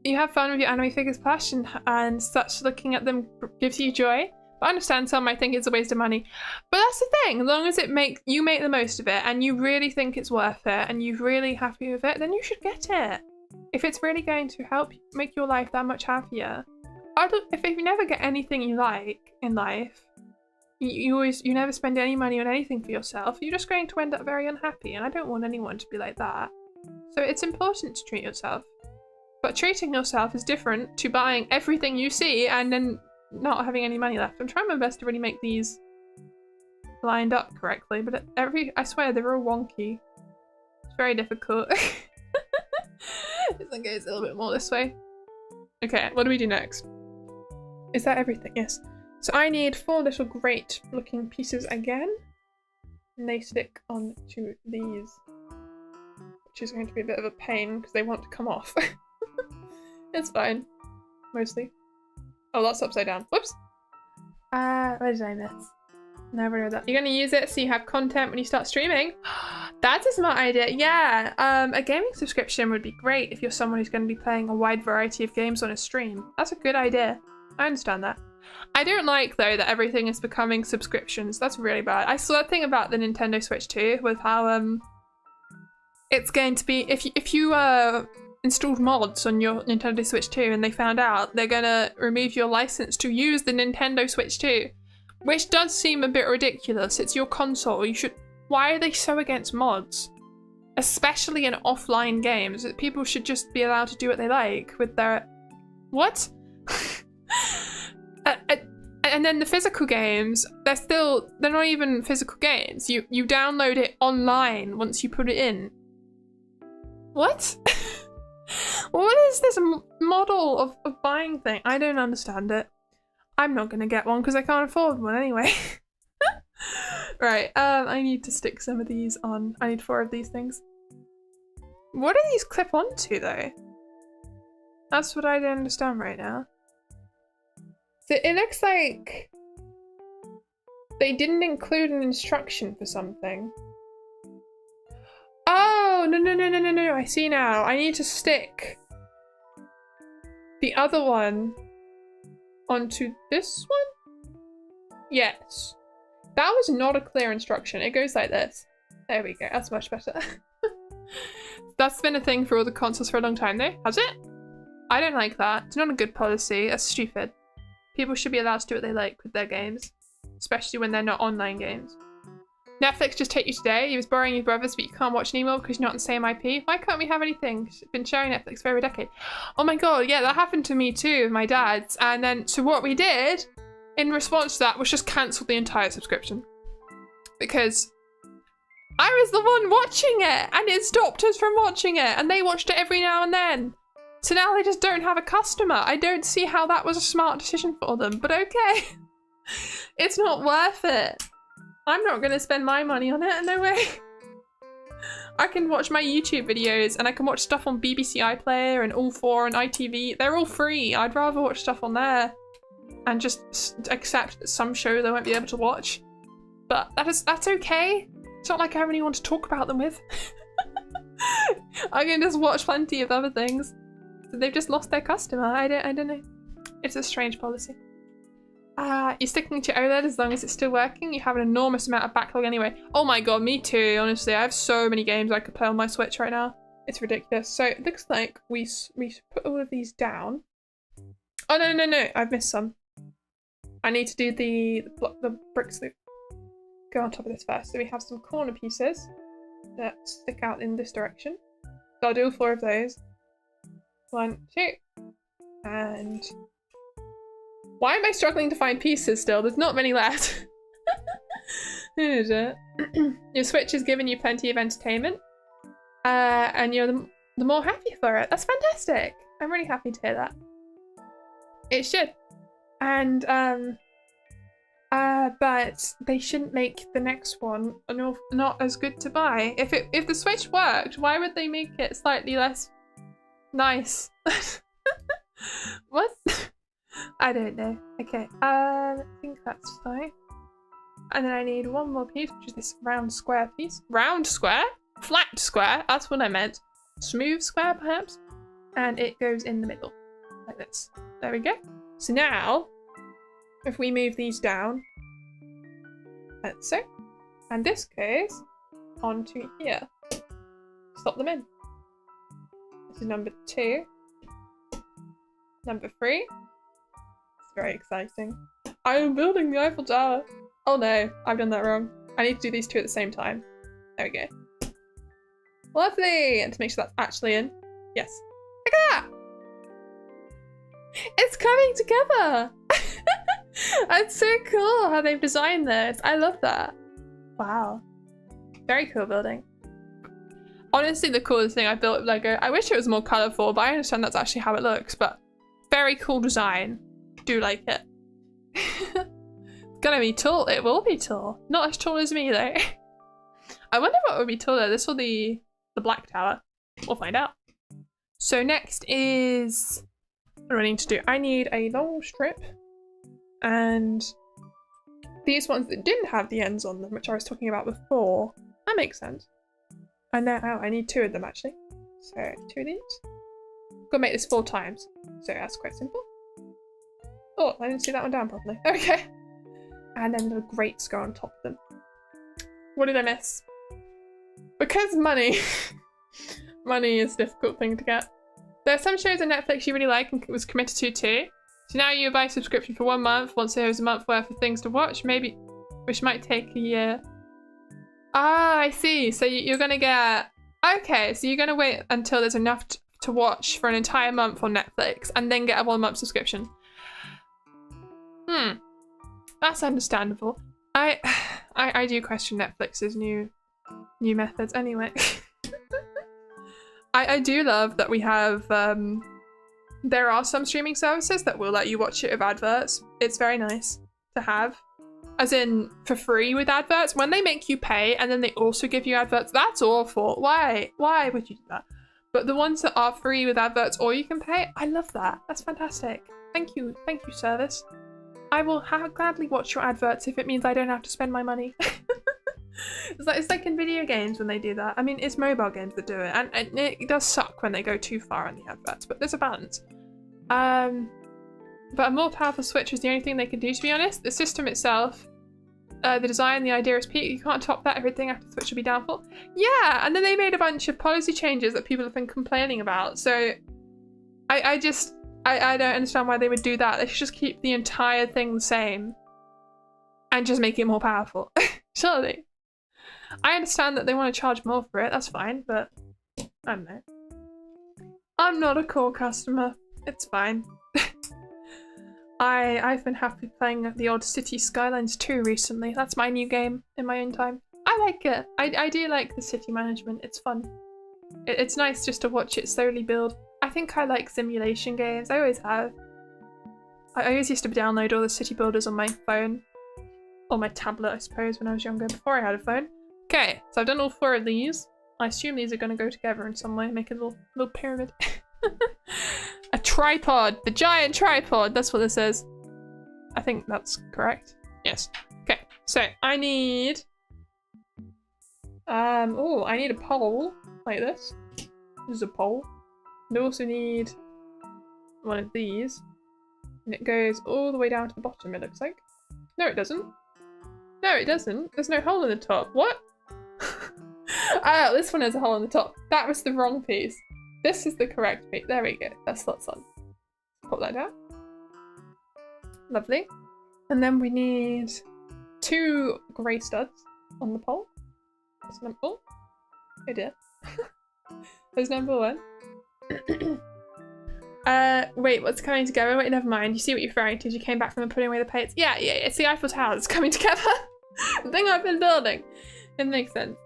You have fun with your anime figures plush, and such looking at them gives you joy. But I understand some might think it's a waste of money. But that's the thing, as long as you make the most of it, and you really think it's worth it, and you're really happy with it, then you should get it. If it's really going to help make your life that much happier. If you never get anything you like in life, you never spend any money on anything for yourself, you're just going to end up very unhappy, and I don't want anyone to be like that. So it's important to treat yourself. But treating yourself is different to buying everything you see and then not having any money left. I'm trying my best to really make these lined up correctly, but I swear they're all wonky. It's very difficult. This one goes a little bit more this way. Okay, what do we do next? Is that everything? Yes. So I need 4 little great looking pieces again. And they stick onto these. Which is going to be a bit of a pain because they want to come off. It's fine. Mostly. Oh, that's upside down. Whoops! What did I miss? Never know that. You're gonna use it so you have content when you start streaming. That's a smart idea. Yeah, a gaming subscription would be great if you're someone who's going to be playing a wide variety of games on a stream. That's a good idea. I understand that. I don't like though that everything is becoming subscriptions. That's really bad. I saw a thing about the Nintendo Switch too, with how it's going to be if you installed mods on your Nintendo Switch 2 and they found out, they're gonna remove your license to use the Nintendo Switch 2, which does seem a bit ridiculous. It's your console. You should. Why are they so against mods, especially in offline games? People should just be allowed to do what they like with their what? And then the physical games, they're not even physical games. You download it online once you put it in. What? What is this model of buying thing? I don't understand it. I'm not gonna get one because I can't afford one anyway. Right, I need to stick some of these on. I need 4 of these things. What do these clip onto though? That's what I don't understand right now. So it looks like they didn't include an instruction for something. Oh, no, I see now. I need to stick the other one onto this one? Yes. That was not a clear instruction. It goes like this. There we go. That's much better. That's been a thing for all the consoles for a long time though, has it? I don't like that. It's not a good policy. That's stupid. People should be allowed to do what they like with their games, especially when they're not online games. Netflix just take you today. He was borrowing your brother's, but you can't watch anymore because you're not on the same IP. Why can't we have anything? She's been sharing Netflix for over a decade. Oh my god, yeah, that happened to me too with my dad's. And then, so what we did in response to that was just cancel the entire subscription. Because I was the one watching it and it stopped us from watching it and they watched it every now and then. So now they just don't have a customer. I don't see how that was a smart decision for them, but okay. It's not worth it. I'm not gonna spend my money on it, no way. I can watch my YouTube videos and I can watch stuff on BBC iPlayer and All4 and ITV. They're all free. I'd rather watch stuff on there and just accept that some shows I won't be able to watch. But that's okay. It's not like I have anyone to talk about them with. I can just watch plenty of other things. So they've just lost their customer. I don't know. It's a strange policy. You're sticking to OLED as long as it's still working. You have an enormous amount of backlog anyway. Oh my god, me too, honestly. I have so many games I could play on my Switch right now. It's ridiculous. So it looks like we put all of these down. Oh no, I've missed some. I need to do the bricks that go on top of this first. So we have some corner pieces that stick out in this direction. So I'll do all 4 of those. 1, 2, and... Why am I struggling to find pieces still? There's not many left. Your Switch is giving you plenty of entertainment. And you're the more happy for it. That's fantastic. I'm really happy to hear that. It should. And, but they shouldn't make the next one not as good to buy. If the Switch worked, why would they make it slightly less nice? What? I don't know. Okay, I think that's fine. And then I need one more piece, which is this round square piece. Round square? Flat square? That's what I meant. Smooth square, perhaps? And it goes in the middle, like this. There we go. So now, if we move these down, like so, and this goes onto here. Slot them in. This is number 2. Number 3. Very exciting. I am building the Eiffel Tower. Oh no, I've done that wrong. I need to do these 2 at the same time. There we go. Lovely! And to make sure that's actually in. Yes. Look at that! It's coming together! That's so cool how they've designed this. I love that. Wow. Very cool building. Honestly, the coolest thing I built with Lego. I wish it was more colourful, but I understand that's actually how it looks. But very cool design. Do like it. It's gonna be tall. It will be tall. Not as tall as me though. I wonder what would be taller, this or the black tower. We'll find out. So next is what do I need to do? I need a long strip and these ones that didn't have the ends on them, which I was talking about before. That makes sense. And now I need 2 of them actually. So 2 of these. Gotta make this 4 times. So that's quite simple. Oh, I didn't see that one down properly. Okay. And then the grates go on top of them. What did I miss? Because money. Money is a difficult thing to get. There are some shows on Netflix you really like and was committed to too. So now you buy a subscription for 1 month. Once there's a month worth of things to watch, maybe, which might take a year. Ah, I see. So you're gonna get, okay, so you're gonna wait until there's enough to watch for an entire month on Netflix and then get a 1 month subscription. That's understandable. I do question Netflix's new methods anyway. I do love that we have, there are some streaming services that will let you watch it with adverts. It's very nice to have. As in, for free with adverts. When they make you pay and then they also give you adverts, that's awful. Why? Why would you do that? But the ones that are free with adverts or you can pay, I love that. That's fantastic. Thank you, service. I will gladly watch your adverts if it means I don't have to spend my money. It's like in video games when they do that. I mean, it's mobile games that do it, and it does suck when they go too far in the adverts, but there's a balance. But a more powerful Switch is the only thing they can do, to be honest. The system itself, the design, the idea is peak. You can't top that. Everything after the Switch will be downfall. Yeah, and then they made a bunch of policy changes that people have been complaining about. So I don't understand why they would do that. They should just keep the entire thing the same and just make it more powerful. Surely. I understand that they want to charge more for it. That's fine, but I don't know. I'm not a core customer. It's fine. I've been happy playing the odd City Skylines 2 recently. That's my new game in my own time. I like it. I do like the city management. It's fun. It's nice just to watch it slowly build. I think I like simulation games. I always have. I always used to download all the city builders on my phone. Or my tablet, I suppose, when I was younger, before I had a phone. Okay, so I've done all 4 of these. I assume these are going to go together in some way, make a little pyramid. A tripod! The giant tripod! That's what this is. I think that's correct. Yes. Okay, so I need... oh, I need a pole, like this. This is a pole. And I also need one of these. And it goes all the way down to the bottom, it looks like. No, it doesn't. No, it doesn't. There's no hole in the top. What? Oh, this one has a hole in the top. That was the wrong piece. This is the correct piece. There we go. That slots on. Pop that down. Lovely. And then we need 2 grey studs on the pole. That's number 4. Oh dear. There's number 1. Wait, what's coming together? Wait, never mind. You see what you're referring to? You came back from putting away the plates. Yeah, it's the Eiffel Tower that's coming together. The thing I've been building. It makes sense.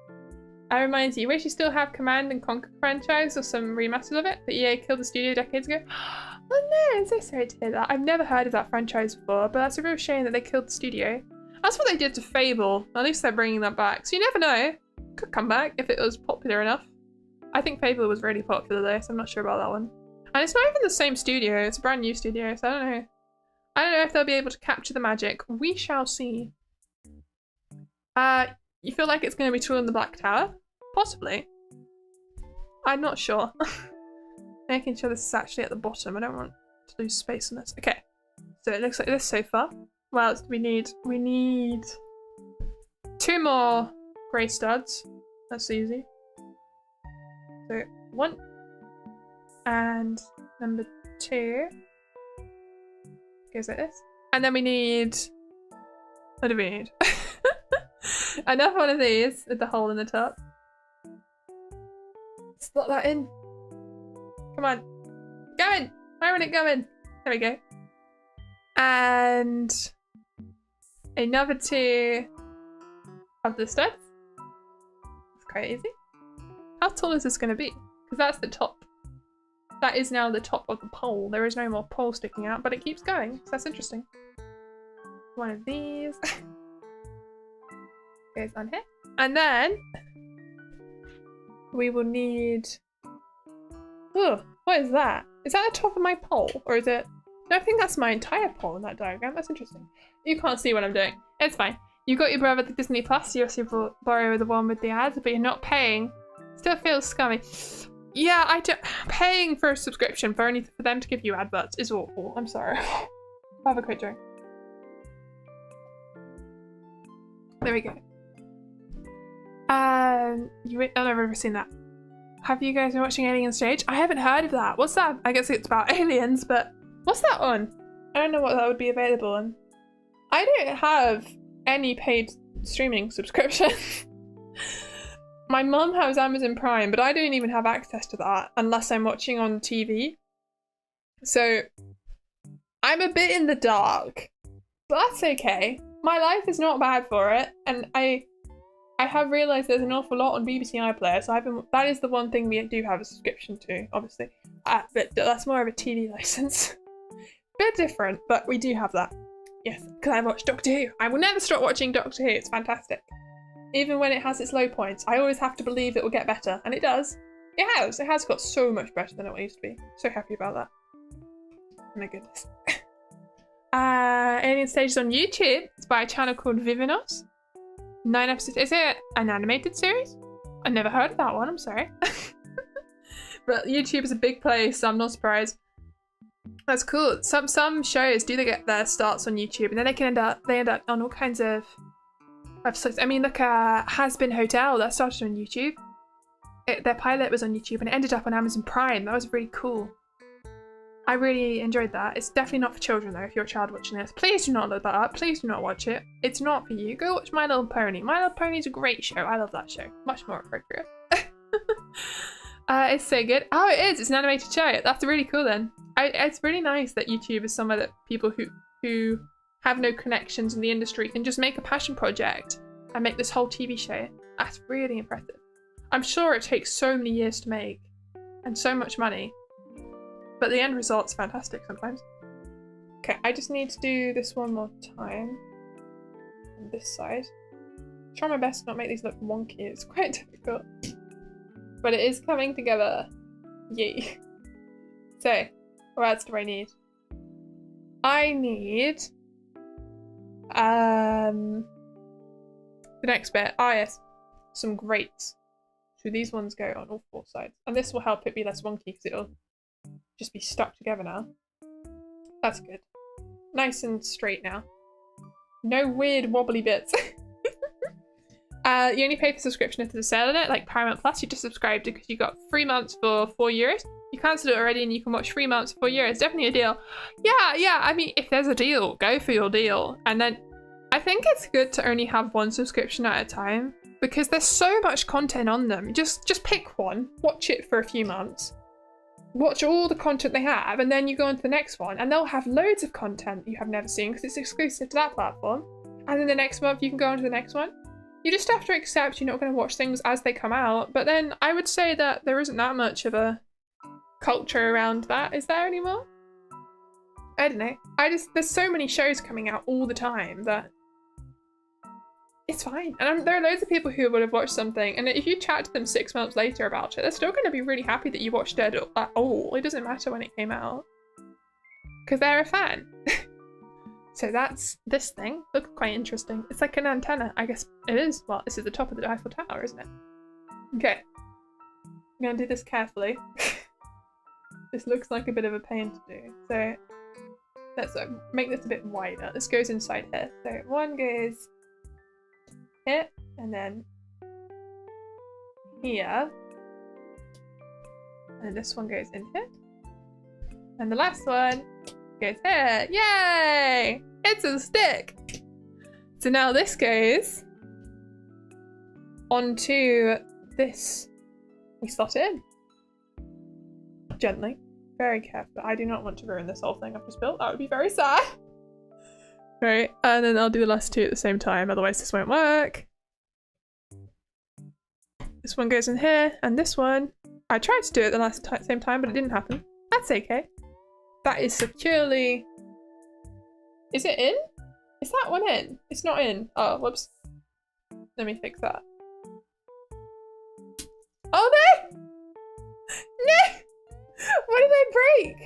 I remind you, wish you still have Command and Conquer franchise or some remasters of it, but EA killed the studio decades ago. Oh no, I'm so sorry to hear that. I've never heard of that franchise before, but that's a real shame that they killed the studio. That's what they did to Fable. At least they're bringing that back. So you never know. Could come back if it was popular enough. I think Fable was really popular though, so I'm not sure about that one. And it's not even the same studio. It's a brand new studio, so I don't know. I don't know if they'll be able to capture the magic. We shall see. You feel like it's going to be Tool in the Black Tower? Possibly. I'm not sure. Making sure this is actually at the bottom. I don't want to lose space on this. Okay. So it looks like this so far. Well, we need 2 more grey studs. That's easy. So 1. And number 2 goes like this. And then we need... What do we need? Another one of these with the hole in the top. Slot that in. Come on. Go in! Why won't it go in? There we go. And another 2 of the studs. It's quite easy. How tall is this going to be? Because that's the top. That is now the top of the pole. There is no more pole sticking out, but it keeps going. So that's interesting. One of these. Goes on here. And then we will need... Oh, what is that? Is that the top of my pole? Or is it... No, I think that's my entire poll in that diagram. That's interesting. You can't see what I'm doing. It's fine. You got your brother the Disney Plus, you also borrow the one with the ads, but you're not paying. Still feels scummy. Yeah, I do. Paying for a subscription for them to give you adverts is awful. I'm sorry. Have a quick drink. There we go. I've never seen that. Have you guys been watching Alien Stage? I haven't heard of that. What's that? I guess it's about aliens, but what's that on? I don't know what that would be available on. I don't have any paid streaming subscription. My mum has Amazon Prime, but I don't even have access to that unless I'm watching on TV. So I'm a bit in the dark, but that's okay. My life is not bad for it, and I have realised there's an awful lot on BBC iPlayer, so that is the one thing we do have a subscription to, obviously. But that's more of a TV license. Bit different, but we do have that. Yes, because I watch Doctor Who. I will never stop watching Doctor Who. It's fantastic. Even when it has its low points, I always have to believe it will get better, and it does. It has. It has got so much better than it used to be. So happy about that. Oh my goodness. Alien Stage is on YouTube. It's by a channel called Vieus. 9 episodes. Is it an animated series? I never heard of that one. I'm sorry. But YouTube is a big place, so I'm not surprised. That's cool. Some shows do they get their starts on YouTube, and then they end up on all kinds of websites. I mean, look at Has Been Hotel. That started on YouTube. Their pilot was on YouTube, and it ended up on Amazon Prime. That was really cool. I really enjoyed that. It's definitely not for children though. If you're a child watching this, please do not load that up. Please do not watch it. It's not for you. Go watch My Little Pony. My Little Pony is a great show. I love that show. Much more appropriate. It's so good. Oh, it is. It's an animated show. That's really cool then. It's really nice that YouTube is somewhere that people who have no connections in the industry can just make a passion project and make this whole TV show. That's really impressive. I'm sure it takes so many years to make and so much money. But the end result's fantastic sometimes. Okay, I just need to do this one more time. On this side. Try my best to not make these look wonky. It's quite difficult. But it is coming together. Yay. So, what else do I need? I need... the next bit. Ah, yes. Some grates. So these ones go on all 4 sides. And this will help it be less wonky because it'll just be stuck together now. That's good. Nice and straight now. No weird wobbly bits. You only pay for subscription if there's a sale on it, like Paramount Plus. You just subscribed because you got 3 months for €4. You cancelled it already and you can watch 3 months for €4. It's definitely a deal. Yeah, I mean, if there's a deal, go for your deal. And then I think it's good to only have 1 subscription at a time because there's so much content on them. Just pick one, watch it for a few months. Watch all the content they have, and then you go on to the next one, and they'll have loads of content you have never seen because it's exclusive to that platform. And then the next month you can go on to the next one. You just have to accept you're not going to watch things as they come out, but then I would say that there isn't that much of a culture around that. Is there anymore? I don't know. There's so many shows coming out all the time that it's fine. And there are loads of people who would have watched something, and if you chat to them 6 months later about it, they're still going to be really happy that you watched it at all. It doesn't matter when it came out. Because they're a fan. So that's this thing. Looks quite interesting. It's like an antenna. I guess it is. Well, this is the top of the Eiffel Tower, isn't it? Okay. I'm going to do this carefully. This looks like a bit of a pain to do. So let's make this a bit wider. This goes inside here. So one goes here, and then here, and this one goes in here, and the last one goes here. Yay! It's a stick! So now this goes onto this. We slot it in. Gently. Very carefully. I do not want to ruin this whole thing I've just built. That would be very sad. Right, and then I'll do the last 2 at the same time, otherwise this won't work. This one goes in here, and this one, I tried to do it at the same time, but it didn't happen. That's okay. That is securely... Is it in? Is that one in? It's not in. Oh, whoops. Let me fix that. Oh no! No! What did I break?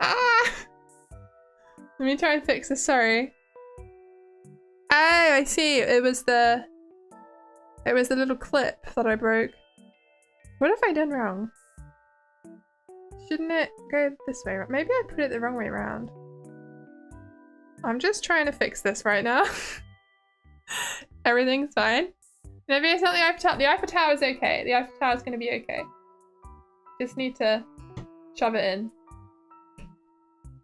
Ah! Let me try and fix this, sorry. Oh, I see. It was the little clip that I broke. What have I done wrong? Shouldn't it go this way? Maybe I put it the wrong way around. I'm just trying to fix this right now. Everything's fine. Maybe it's not the Eiffel Tower. The Eiffel Tower is okay. The Eiffel Tower is going to be okay. Just need to shove it in.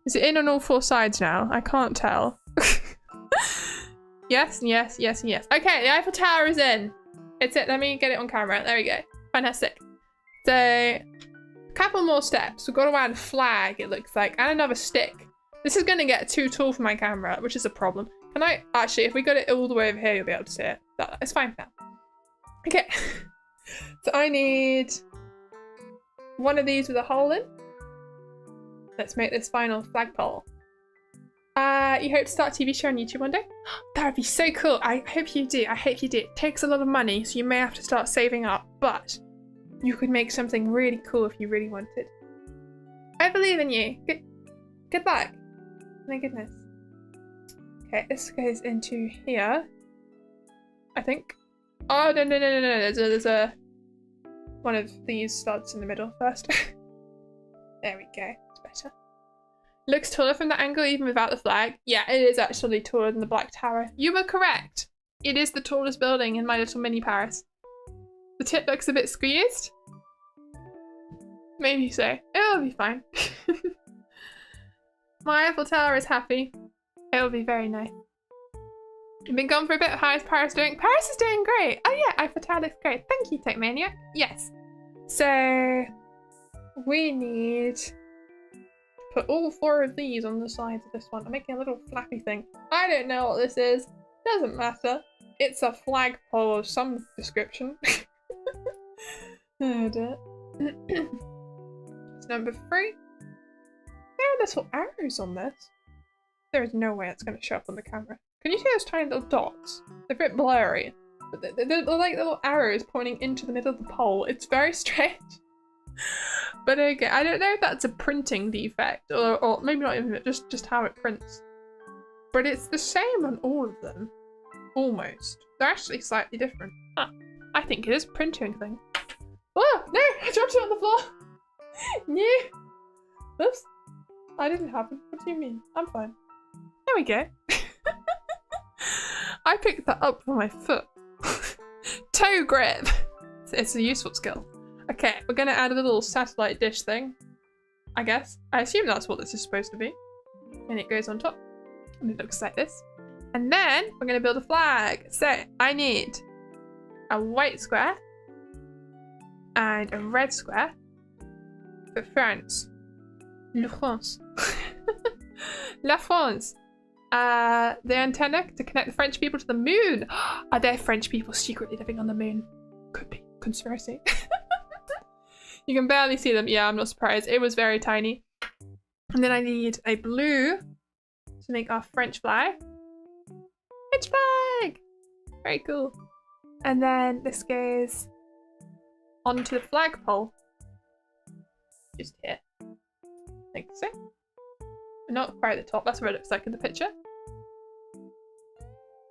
Is it in on all four sides now? I can't tell. Yes, yes, yes, yes. Okay, the Eiffel Tower is in. It's it. Let me get it on camera. There we go. Fantastic. So, a couple more steps. We've got to add a flag, it looks like, and another stick. This is going to get too tall for my camera, which is a problem. Can I... Actually, if we got it all the way over here, you'll be able to see it. It's fine for now. Okay. So I need one of these with a hole in. Let's make this final flagpole. You hope to start a TV show on YouTube one day? That would be so cool. I hope you do. I hope you do. It takes a lot of money, so you may have to start saving up, but you could make something really cool if you really wanted. I believe in you. Good luck. My goodness. Okay, this goes into here. I think. Oh, no. There's a one of these studs in the middle first. There we go. It's better. Looks taller from that angle even without the flag. Yeah, it is actually taller than the Black Tower. You were correct. It is the tallest building in my little mini Paris. The tip looks a bit squeezed. Maybe so. It'll be fine. My Eiffel Tower is happy. It'll be very nice. You've been gone for a bit. How is Paris doing? Paris is doing great. Oh yeah, Eiffel Tower looks great. Thank you, Tech Maniac. Yes. So we need to put all four of these on the sides of this one. I'm making a little flappy thing. I don't know what this is. Doesn't matter. It's a flagpole of some description. Oh dear. It's number 3. There are little arrows on this. There is no way it's going to show up on the camera. Can you see those tiny little dots? They're a bit blurry. But they're like little arrows pointing into the middle of the pole. It's very strange. But okay, I don't know if that's a printing defect or maybe not even, just how it prints. But it's the same on all of them. Almost. They're actually slightly different. Huh. I think it is a printing thing. Oh, no! I dropped it on the floor! No! Oops. That didn't happen. What do you mean? I'm fine. There we go. I picked that up with my foot. Toe grip! It's a useful skill. Okay, we're gonna add a little satellite dish thing. I guess. I assume that's what this is supposed to be. And it goes on top. And it looks like this. And then we're gonna build a flag. So I need a white square and a red square for France. La France. La France. The antenna to connect the French people to the moon. Are there French people secretly living on the moon? Could be. Conspiracy. You can barely see them. Yeah, I'm not surprised. It was very tiny. And then I need a blue to make our French flag. French flag! Very cool. And then this goes onto the flagpole. Just here. I think so. Not quite at the top. That's what it looks like in the picture.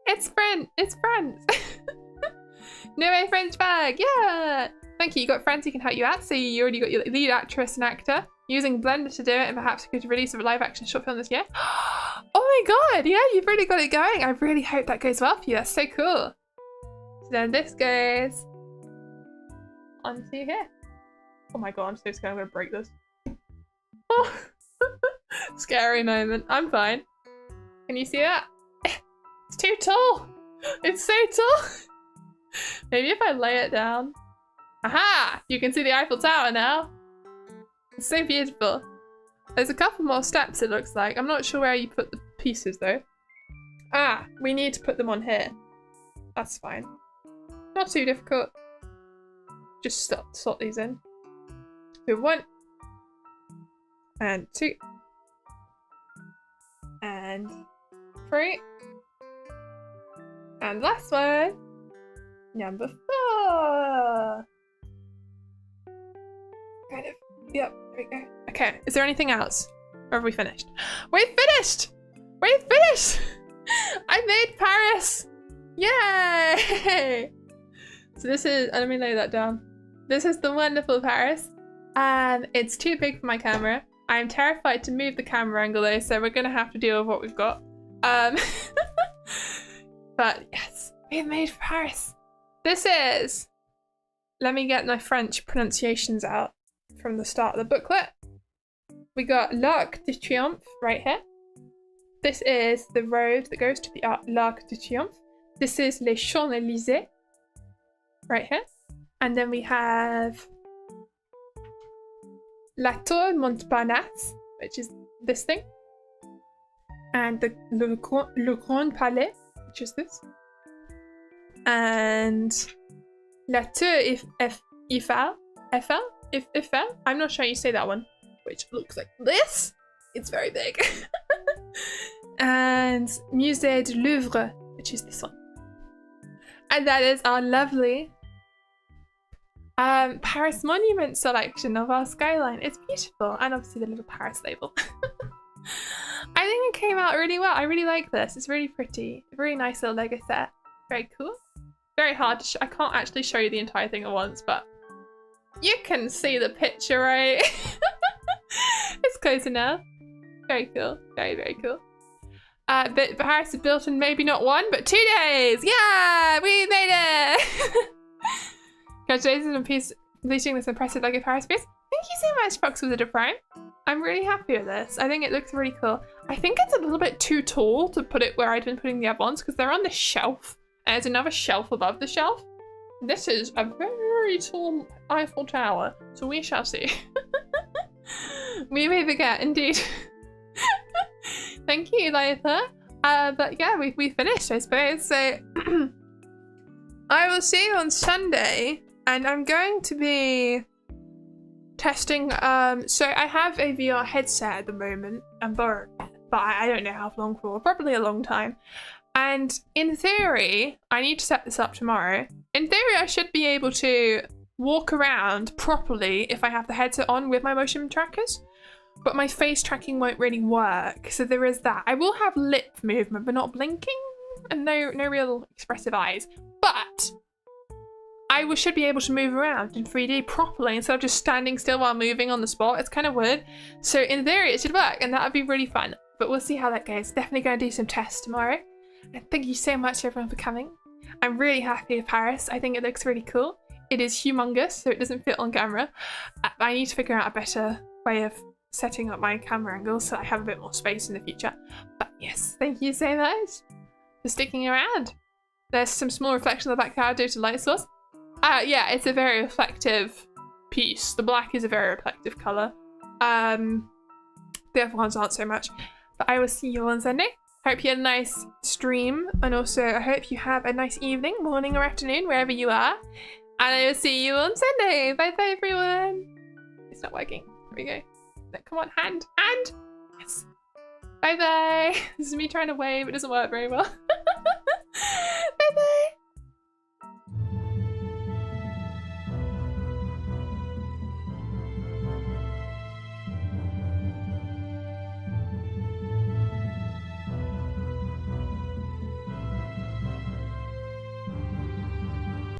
It's French! It's France! No way, French flag! Yeah! Thank you. You got friends who can help you out. So you already got your lead actress and actor. Using Blender to do it, and perhaps you could release a live action short film this year. Oh my god! Yeah, you've really got it going. I really hope that goes well for you. That's so cool. So then this goes onto here. Oh my god, I'm so scared I'm gonna break this. Oh. Scary moment. I'm fine. Can you see that? It's too tall. It's so tall. Maybe if I lay it down. Aha! You can see the Eiffel Tower now. It's so beautiful. There's a couple more steps it looks like. I'm not sure where you put the pieces though. Ah, we need to put them on here. That's fine. Not too difficult. Just slot these in. So 1 and 2 and 3 and last one, number 4. Kind of. Yep, there we go. Okay, is there anything else? Or have we finished? We finished! We finished! I made Paris! Yay! So this is, let me lay that down. This is the wonderful Paris. And it's too big for my camera. I'm terrified to move the camera angle though, so we're gonna have to deal with what we've got. But yes, we've made Paris. This is, let me get my French pronunciations out from the start of the booklet. We got l'Arc de Triomphe right here. This is the road that goes to the l'Arc de Triomphe. This is Les Champs-Élysées right here. And then we have La Tour Montparnasse, which is this thing. And le Grand Palais, which is this. And La Tour Eiffel, I'm not sure you say that one, which looks like this. It's very big. And Musée du Louvre, which is this one. And that is our lovely Paris monument selection of our skyline. It's beautiful. And obviously the little Paris label. I think it came out really well. I really like this. It's really pretty. A very nice little Lego set. Very cool. Very hard to I can't actually show you the entire thing at once, but you can see the picture, right? It's close enough. Very cool. Very, very cool. But Paris is built in maybe not 1, but 2 days. Yeah, we made it. Congratulations on completing this impressive Lego Paris piece. Thank you so much, Fox Wizard of Prime. I'm really happy with this. I think it looks really cool. I think it's a little bit too tall to put it where I'd been putting the other ones because they're on the shelf. And there's another shelf above the shelf. This is a very tall Eiffel Tower, so we shall see. We may forget, indeed. Thank you, Lytha. But yeah, we finished, I suppose. So I will see you on Sunday, and I'm going to be testing. So I have a VR headset at the moment, but I don't know how long for. Probably a long time. And in theory, I need to set this up tomorrow. In theory, I should be able to walk around properly if I have the headset on with my motion trackers. But my face tracking won't really work, so there is that. I will have lip movement, but not blinking, and no real expressive eyes. But I should be able to move around in 3D properly instead of just standing still while moving on the spot. It's kind of weird. So in theory, it should work, and that would be really fun. But we'll see how that goes. Definitely going to do some tests tomorrow. And thank you so much, everyone, for coming. I'm really happy with Paris. I think it looks really cool. It is humongous, so it doesn't fit on camera. I need to figure out a better way of setting up my camera angle so I have a bit more space in the future. But yes, thank you so much for sticking around. There's some small reflection of the back cloud due to light source. Yeah, it's a very reflective piece. The black is a very reflective colour. The other ones aren't so much. But I will see you on Sunday. Hope you had a nice stream, and also I hope you have a nice evening, morning or afternoon, wherever you are. And I will see you on Sunday. Bye bye, everyone. It's not working. Here we go. Come on, hand. Yes. Bye bye. This is me trying to wave. It doesn't work very well.